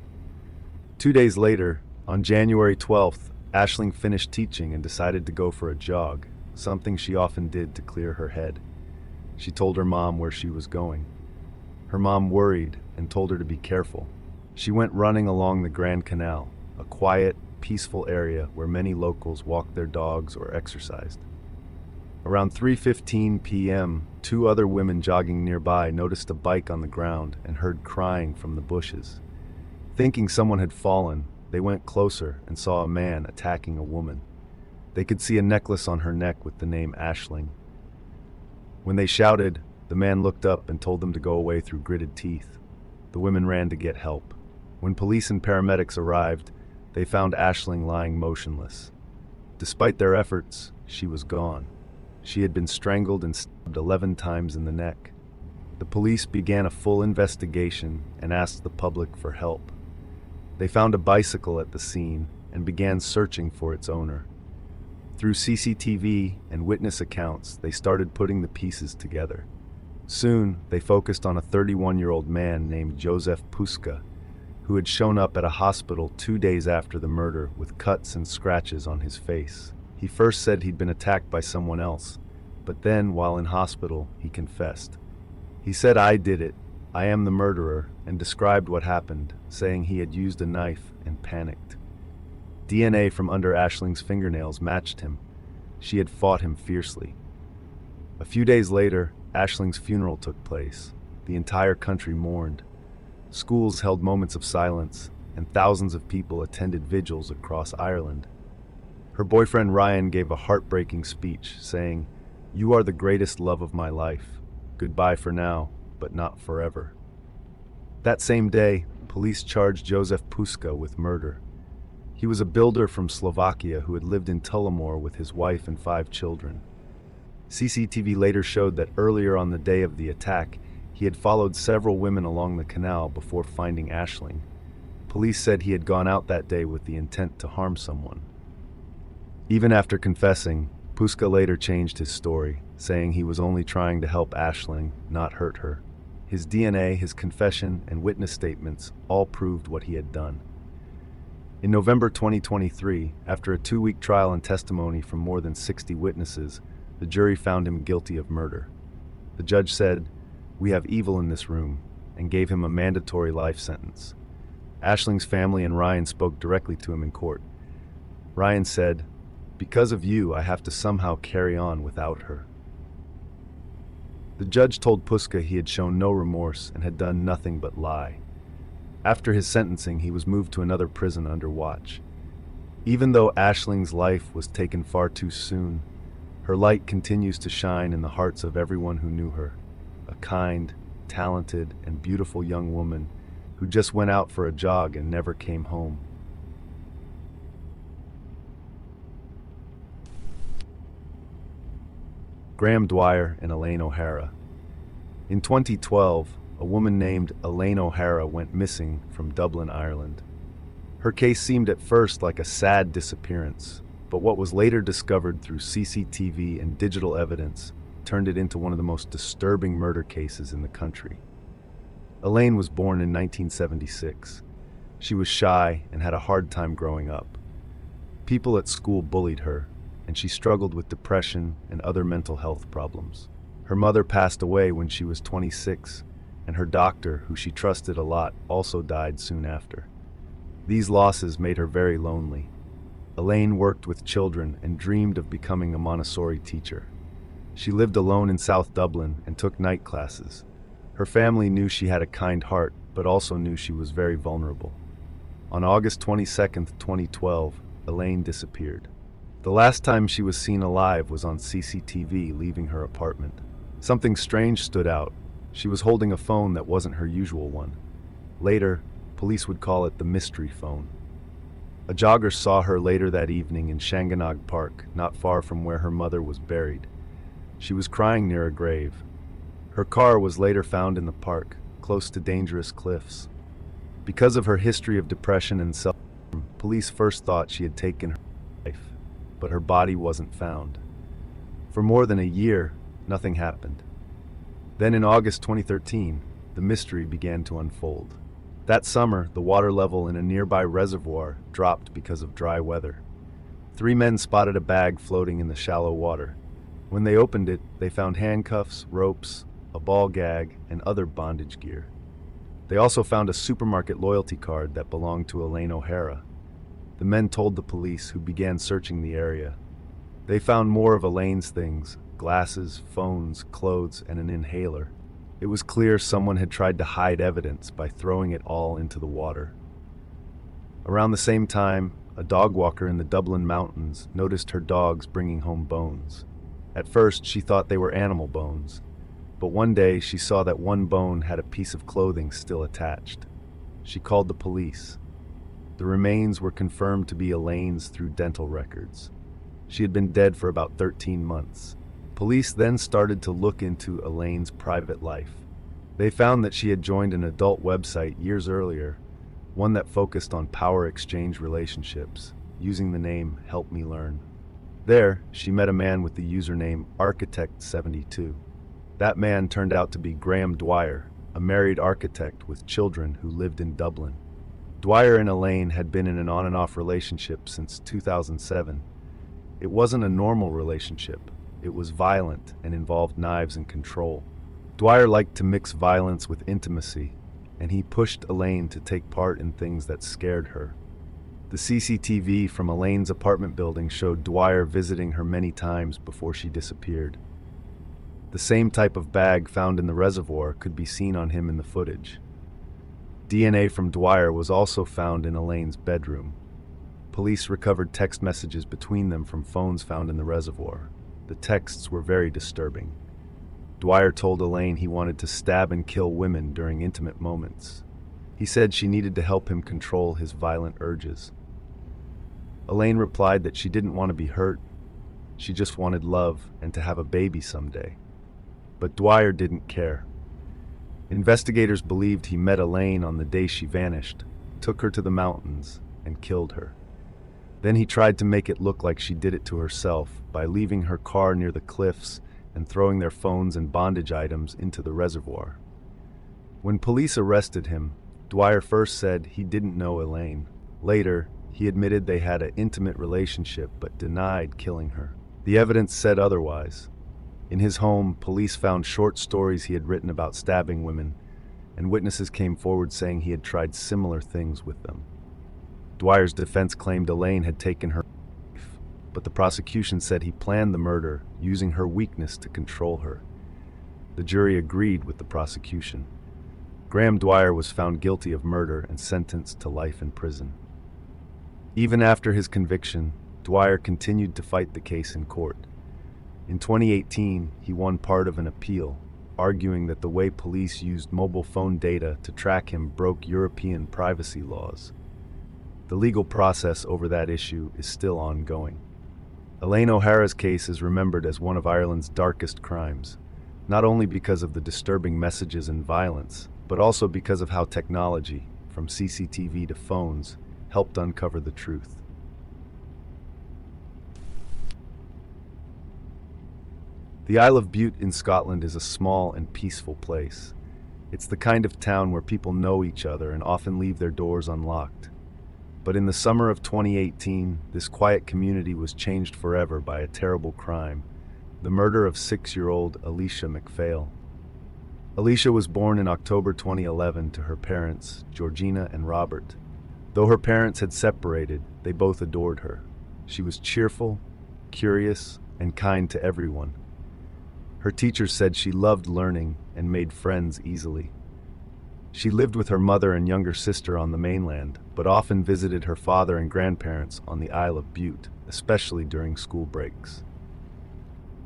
Speaker 1: 2 days later, on January 12th, Aisling finished teaching and decided to go for a jog, something she often did to clear her head. She told her mom where she was going. Her mom worried and told her to be careful. She went running along the Grand Canal, a quiet, peaceful area where many locals walked their dogs or exercised. Around 3:15 p.m., 2 other women jogging nearby noticed a bike on the ground and heard crying from the bushes. Thinking someone had fallen, they went closer and saw a man attacking a woman. They could see a necklace on her neck with the name Aisling. When they shouted, the man looked up and told them to go away through gritted teeth. The women ran to get help. When police and paramedics arrived, they found Aisling lying motionless. Despite their efforts, she was gone. She had been strangled and stabbed 11 times in the neck. The police began a full investigation and asked the public for help. They found a bicycle at the scene, and began searching for its owner. Through CCTV and witness accounts, they started putting the pieces together. Soon, they focused on a 31-year-old man named Joseph Puska, who had shown up at a hospital 2 days after the murder with cuts and scratches on his face. He first said he'd been attacked by someone else, but then, while in hospital, he confessed. He said, "I did it. I am the murderer," and described what happened, saying he had used a knife and panicked. DNA from under Ashling's fingernails matched him. She had fought him fiercely. A few days later, Ashling's funeral took place. The entire country mourned. Schools held moments of silence, and thousands of people attended vigils across Ireland. Her boyfriend Ryan gave a heartbreaking speech, saying, "You are the greatest love of my life. Goodbye for now, but not forever." That same day, police charged Joseph Puska with murder. He was a builder from Slovakia who had lived in Tullamore with his wife and 5 children. CCTV later showed that earlier on the day of the attack, he had followed several women along the canal before finding Ashling. Police said he had gone out that day with the intent to harm someone. Even after confessing, Puska later changed his story, saying he was only trying to help Ashling, not hurt her. His DNA, his confession, and witness statements all proved what he had done. In November 2023, after a 2-week trial and testimony from more than 60 witnesses, the jury found him guilty of murder. The judge said, "We have evil in this room," and gave him a mandatory life sentence. Ashling's family and Ryan spoke directly to him in court. Ryan said, "Because of you, I have to somehow carry on without her." The judge told Puska he had shown no remorse and had done nothing but lie. After his sentencing, he was moved to another prison under watch. Even though Ashling's life was taken far too soon, her light continues to shine in the hearts of everyone who knew her. A kind, talented, and beautiful young woman who just went out for a jog and never came home. Graham Dwyer and Elaine O'Hara. In 2012, a woman named Elaine O'Hara went missing from Dublin, Ireland. Her case seemed at first like a sad disappearance, but what was later discovered through CCTV and digital evidence turned it into one of the most disturbing murder cases in the country. Elaine was born in 1976. She was shy and had a hard time growing up. People at school bullied her, and she struggled with depression and other mental health problems. Her mother passed away when she was 26, and her doctor, who she trusted a lot, also died soon after. These losses made her very lonely. Elaine worked with children and dreamed of becoming a Montessori teacher. She lived alone in South Dublin and took night classes. Her family knew she had a kind heart, but also knew she was very vulnerable. On August 22, 2012, Elaine disappeared. The last time she was seen alive was on CCTV leaving her apartment. Something strange stood out. She was holding a phone that wasn't her usual one. Later, police would call it the mystery phone. A jogger saw her later that evening in Shanganagh Park, not far from where her mother was buried. She was crying near a grave. Her car was later found in the park, close to dangerous cliffs. Because of her history of depression and self-harm, police first thought she had taken her life, but her body wasn't found. For more than a year, nothing happened. Then in August 2013, the mystery began to unfold. That summer, the water level in a nearby reservoir dropped because of dry weather. 3 men spotted a bag floating in the shallow water. When they opened it, they found handcuffs, ropes, a ball gag, and other bondage gear. They also found a supermarket loyalty card that belonged to Elaine O'Hara. The men told the police, who began searching the area. They found more of Elaine's things: glasses, phones, clothes, and an inhaler. It was clear someone had tried to hide evidence by throwing it all into the water. Around the same time, a dog walker in the Dublin mountains noticed her dogs bringing home bones. At first, she thought they were animal bones, but one day she saw that one bone had a piece of clothing still attached. She called the police. The remains were confirmed to be Elaine's through dental records. She had been dead for about 13 months. Police then started to look into Elaine's private life. They found that she had joined an adult website years earlier, one that focused on power exchange relationships. using the name Help Me Learn. There, she met a man with the username Architect72. That man turned out to be Graham Dwyer, a married architect with children who lived in Dublin. Dwyer and Elaine had been in an on-and-off relationship since 2007. It wasn't a normal relationship. It was violent and involved knives and control. Dwyer liked to mix violence with intimacy, and he pushed Elaine to take part in things that scared her. The CCTV from Elaine's apartment building showed Dwyer visiting her many times before she disappeared. The same type of bag found in the reservoir could be seen on him in the footage. DNA from Dwyer was also found in Elaine's bedroom. Police recovered text messages between them from phones found in the reservoir. The texts were very disturbing. Dwyer told Elaine he wanted to stab and kill women during intimate moments. He said she needed to help him control his violent urges. Elaine replied that she didn't want to be hurt. She just wanted love and to have a baby someday. But Dwyer didn't care. Investigators believed he met Elaine on the day she vanished, took her to the mountains, and killed her. Then he tried to make it look like she did it to herself by leaving her car near the cliffs and throwing their phones and bondage items into the reservoir. When police arrested him, Dwyer first said he didn't know Elaine. Later, he admitted they had an intimate relationship but denied killing her. The evidence said otherwise. In his home, police found short stories he had written about stabbing women, and witnesses came forward saying he had tried similar things with them. Dwyer's defense claimed Elaine had taken her life, but the prosecution said he planned the murder, using her weakness to control her. The jury agreed with the prosecution. Graham Dwyer was found guilty of murder and sentenced to life in prison. Even after his conviction, Dwyer continued to fight the case in court. In 2018, he won part of an appeal, arguing that the way police used mobile phone data to track him broke European privacy laws. The legal process over that issue is still ongoing. Elaine O'Hara's case is remembered as one of Ireland's darkest crimes, not only because of the disturbing messages and violence, but also because of how technology, from CCTV to phones, helped uncover the truth. The Isle of Bute in Scotland is a small and peaceful place. It's the kind of town where people know each other and often leave their doors unlocked. But in the summer of 2018, this quiet community was changed forever by a terrible crime: the murder of 6-year-old Alicia MacPhail. Alicia was born in October 2011 to her parents, Georgina and Robert. Though her parents had separated, they both adored her. She was cheerful, curious, and kind to everyone. Her teachers said she loved learning and made friends easily. She lived with her mother and younger sister on the mainland, but often visited her father and grandparents on the Isle of Bute, especially during school breaks.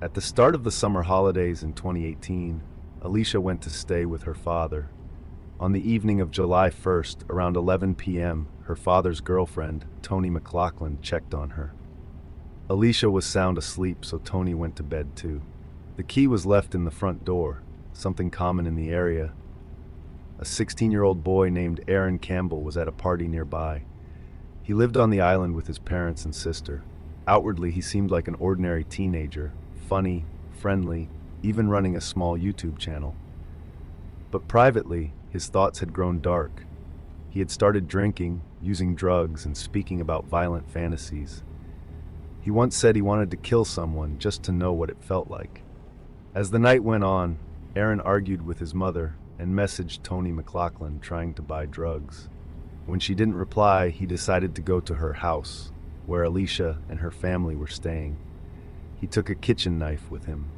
Speaker 1: At the start of the summer holidays in 2018, Alicia went to stay with her father. On the evening of July 1st, around 11 p.m., her father's girlfriend, Tony McLaughlin, checked on her. Alicia was sound asleep, so Tony went to bed too. The key was left in the front door, something common in the area. A 16-year-old boy named Aaron Campbell was at a party nearby. He lived on the island with his parents and sister. Outwardly, he seemed like an ordinary teenager, funny, friendly, even running a small YouTube channel. But privately, his thoughts had grown dark. He had started drinking, using drugs, and speaking about violent fantasies. He once said he wanted to kill someone just to know what it felt like. As the night went on, Aaron argued with his mother and messaged Tony McLaughlin trying to buy drugs. When she didn't reply, he decided to go to her house, where Alicia and her family were staying. He took a kitchen knife with him.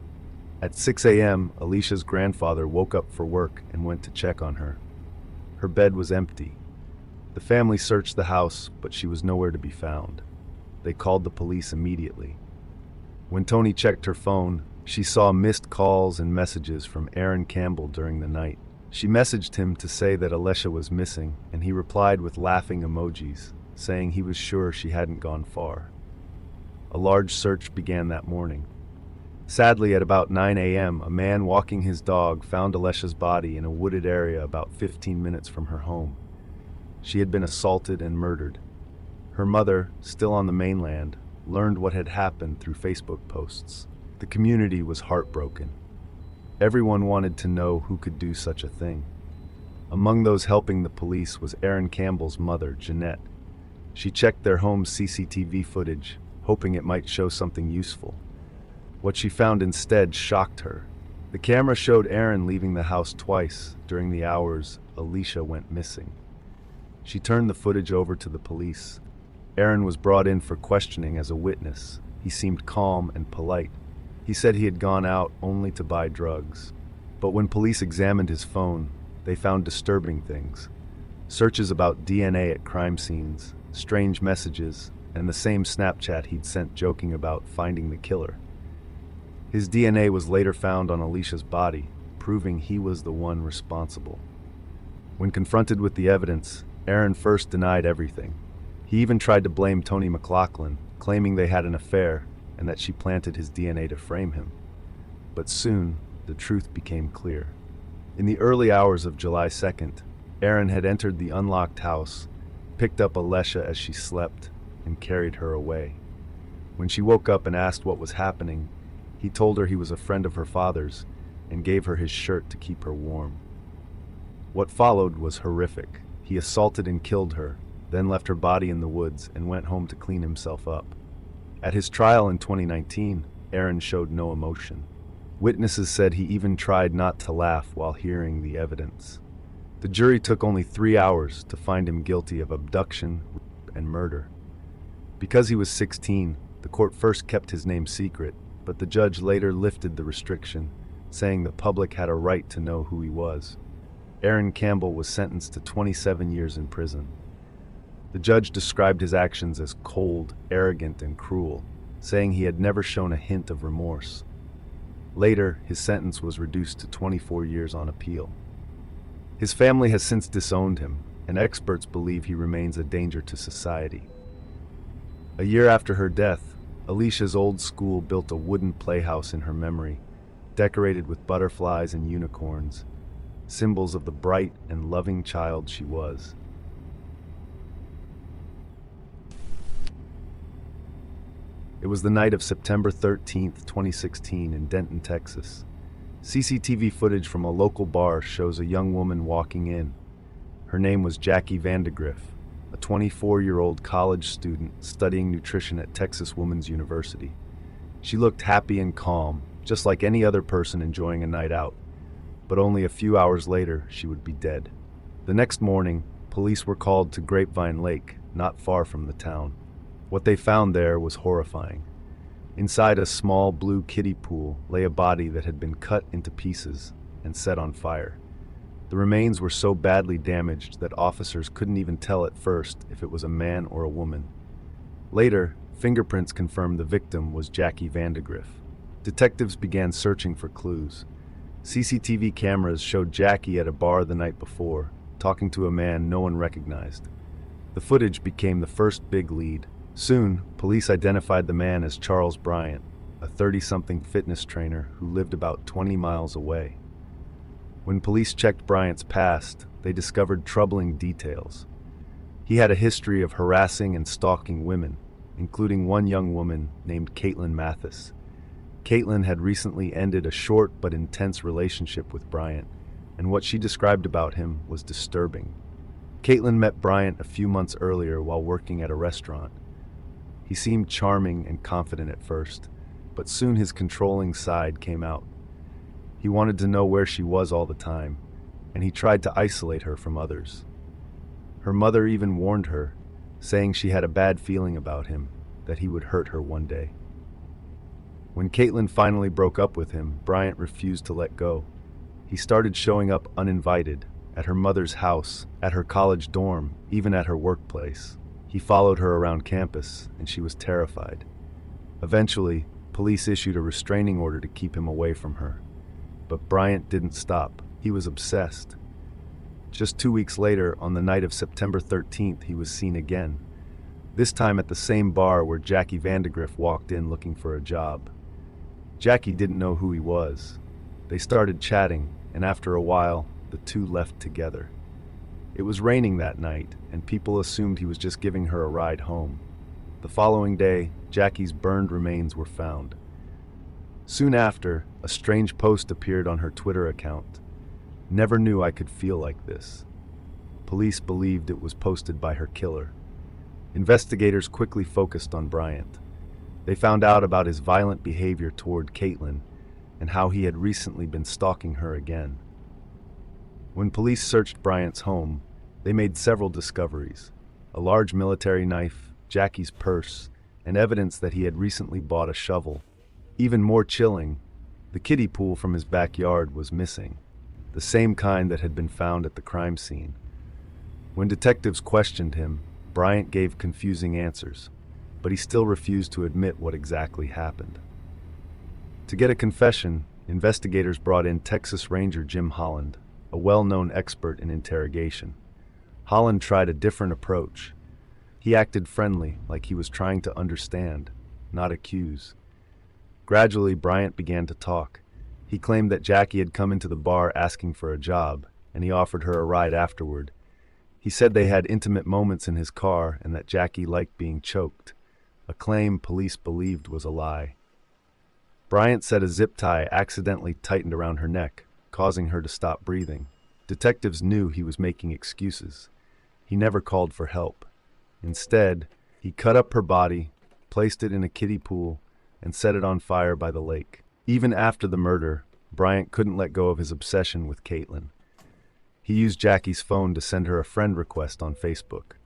Speaker 1: At 6 a.m., Alicia's grandfather woke up for work and went to check on her. Her bed was empty. The family searched the house, but she was nowhere to be found. They called the police immediately. When Tony checked her phone, she saw missed calls and messages from Aaron Campbell during the night. She messaged him to say that Alicia was missing, and he replied with laughing emojis, saying he was sure she hadn't gone far. A large search began that morning. Sadly, at about 9 a.m., a man walking his dog found Alicia's body in a wooded area about 15 minutes from her home. She had been assaulted and murdered. Her mother, still on the mainland, learned what had happened through Facebook posts. The community was heartbroken. Everyone wanted to know who could do such a thing. Among those helping the police was Aaron Campbell's mother, Jeanette. She checked their home's CCTV footage, hoping it might show something useful. What she found instead shocked her. The camera showed Aaron leaving the house twice during the hours Alicia went missing. She turned the footage over to the police. Aaron was brought in for questioning as a witness. He seemed calm and polite. He said he had gone out only to buy drugs. But when police examined his phone, they found disturbing things. Searches about DNA at crime scenes, strange messages, and the same Snapchat he'd sent joking about finding the killer. His DNA was later found on Alicia's body, proving he was the one responsible. When confronted with the evidence, Aaron first denied everything. He even tried to blame Toni McLaughlin, claiming they had an affair and that she planted his DNA to frame him. But soon, the truth became clear. In the early hours of July 2nd, Aaron had entered the unlocked house, picked up Alicia as she slept, and carried her away. When she woke up and asked what was happening, he told her he was a friend of her father's and gave her his shirt to keep her warm. What followed was horrific. He assaulted and killed her, then left her body in the woods and went home to clean himself up. At his trial in 2019, Aaron showed no emotion. Witnesses said he even tried not to laugh while hearing the evidence. The jury took only 3 hours to find him guilty of abduction, rape, and murder. Because he was 16, the court first kept his name secret, but the judge later lifted the restriction, saying the public had a right to know who he was. Aaron Campbell was sentenced to 27 years in prison. The judge described his actions as cold, arrogant, and cruel, saying he had never shown a hint of remorse. Later, his sentence was reduced to 24 years on appeal. His family has since disowned him, and experts believe he remains a danger to society. A year after her death, Alicia's old school built a wooden playhouse in her memory, decorated with butterflies and unicorns, symbols of the bright and loving child she was. It was the night of September 13th, 2016 in Denton, Texas. CCTV footage from a local bar shows a young woman walking in. Her name was Jackie Vandegrift, a 24-year-old college student studying nutrition at Texas Women's University. She looked happy and calm, just like any other person enjoying a night out. But only a few hours later, she would be dead. The next morning, police were called to Grapevine Lake, not far from the town. What they found there was horrifying. Inside a small blue kiddie pool lay a body that had been cut into pieces and set on fire. The remains were so badly damaged that officers couldn't even tell at first if it was a man or a woman. Later, fingerprints confirmed the victim was Jackie Vandegrift. Detectives began searching for clues. CCTV cameras showed Jackie at a bar the night before, talking to a man no one recognized. The footage became the first big lead. Soon, police identified the man as Charles Bryant, a 30-something fitness trainer who lived about 20 miles away. When police checked Bryant's past, they discovered troubling details. He had a history of harassing and stalking women, including one young woman named Caitlin Mathis. Caitlin had recently ended a short but intense relationship with Bryant, and what she described about him was disturbing. Caitlin met Bryant a few months earlier while working at a restaurant. He seemed charming and confident at first, but soon his controlling side came out. He wanted to know where she was all the time, and he tried to isolate her from others. Her mother even warned her, saying she had a bad feeling about him, that he would hurt her one day. When Caitlin finally broke up with him, Bryant refused to let go. He started showing up uninvited, at her mother's house, at her college dorm, even at her workplace. He followed her around campus, and she was terrified. Eventually, police issued a restraining order to keep him away from her. But Bryant didn't stop. He was obsessed. Just 2 weeks later, on the night of September 13th, he was seen again. This time at the same bar where Jackie Vandegrift walked in looking for a job. Jackie didn't know who he was. They started chatting, and after a while, the two left together. It was raining that night, and people assumed he was just giving her a ride home. The following day, Jackie's burned remains were found. Soon after, a strange post appeared on her Twitter account. "Never knew I could feel like this." Police believed it was posted by her killer. Investigators quickly focused on Bryant. They found out about his violent behavior toward Caitlin and how he had recently been stalking her again. When police searched Bryant's home, they made several discoveries: a large military knife, Jackie's purse, and evidence that he had recently bought a shovel. Even more chilling, the kiddie pool from his backyard was missing, the same kind that had been found at the crime scene. When detectives questioned him, Bryant gave confusing answers, but he still refused to admit what exactly happened. To get a confession, investigators brought in Texas Ranger Jim Holland, a well-known expert in interrogation. Holland tried a different approach. He acted friendly, like he was trying to understand, not accuse. Gradually, Bryant began to talk. He claimed that Jackie had come into the bar asking for a job, and he offered her a ride afterward. He said they had intimate moments in his car and that Jackie liked being choked, a claim police believed was a lie. Bryant said a zip tie accidentally tightened around her neck, causing her to stop breathing. Detectives knew he was making excuses. He never called for help. Instead, he cut up her body, placed it in a kiddie pool, and set it on fire by the lake. Even after the murder, Bryant couldn't let go of his obsession with Caitlin. He used Jackie's phone to send her a friend request on Facebook.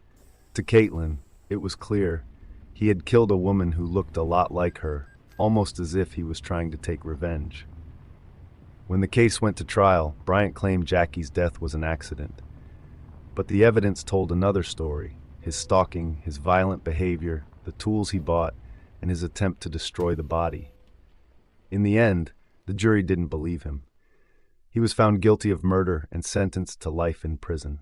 Speaker 1: To Caitlin, it was clear he had killed a woman who looked a lot like her, almost as if he was trying to take revenge. When the case went to trial, Bryant claimed Jackie's death was an accident. But the evidence told another story: his stalking, his violent behavior, the tools he bought, and his attempt to destroy the body. In the end, the jury didn't believe him. He was found guilty of murder and sentenced to life in prison.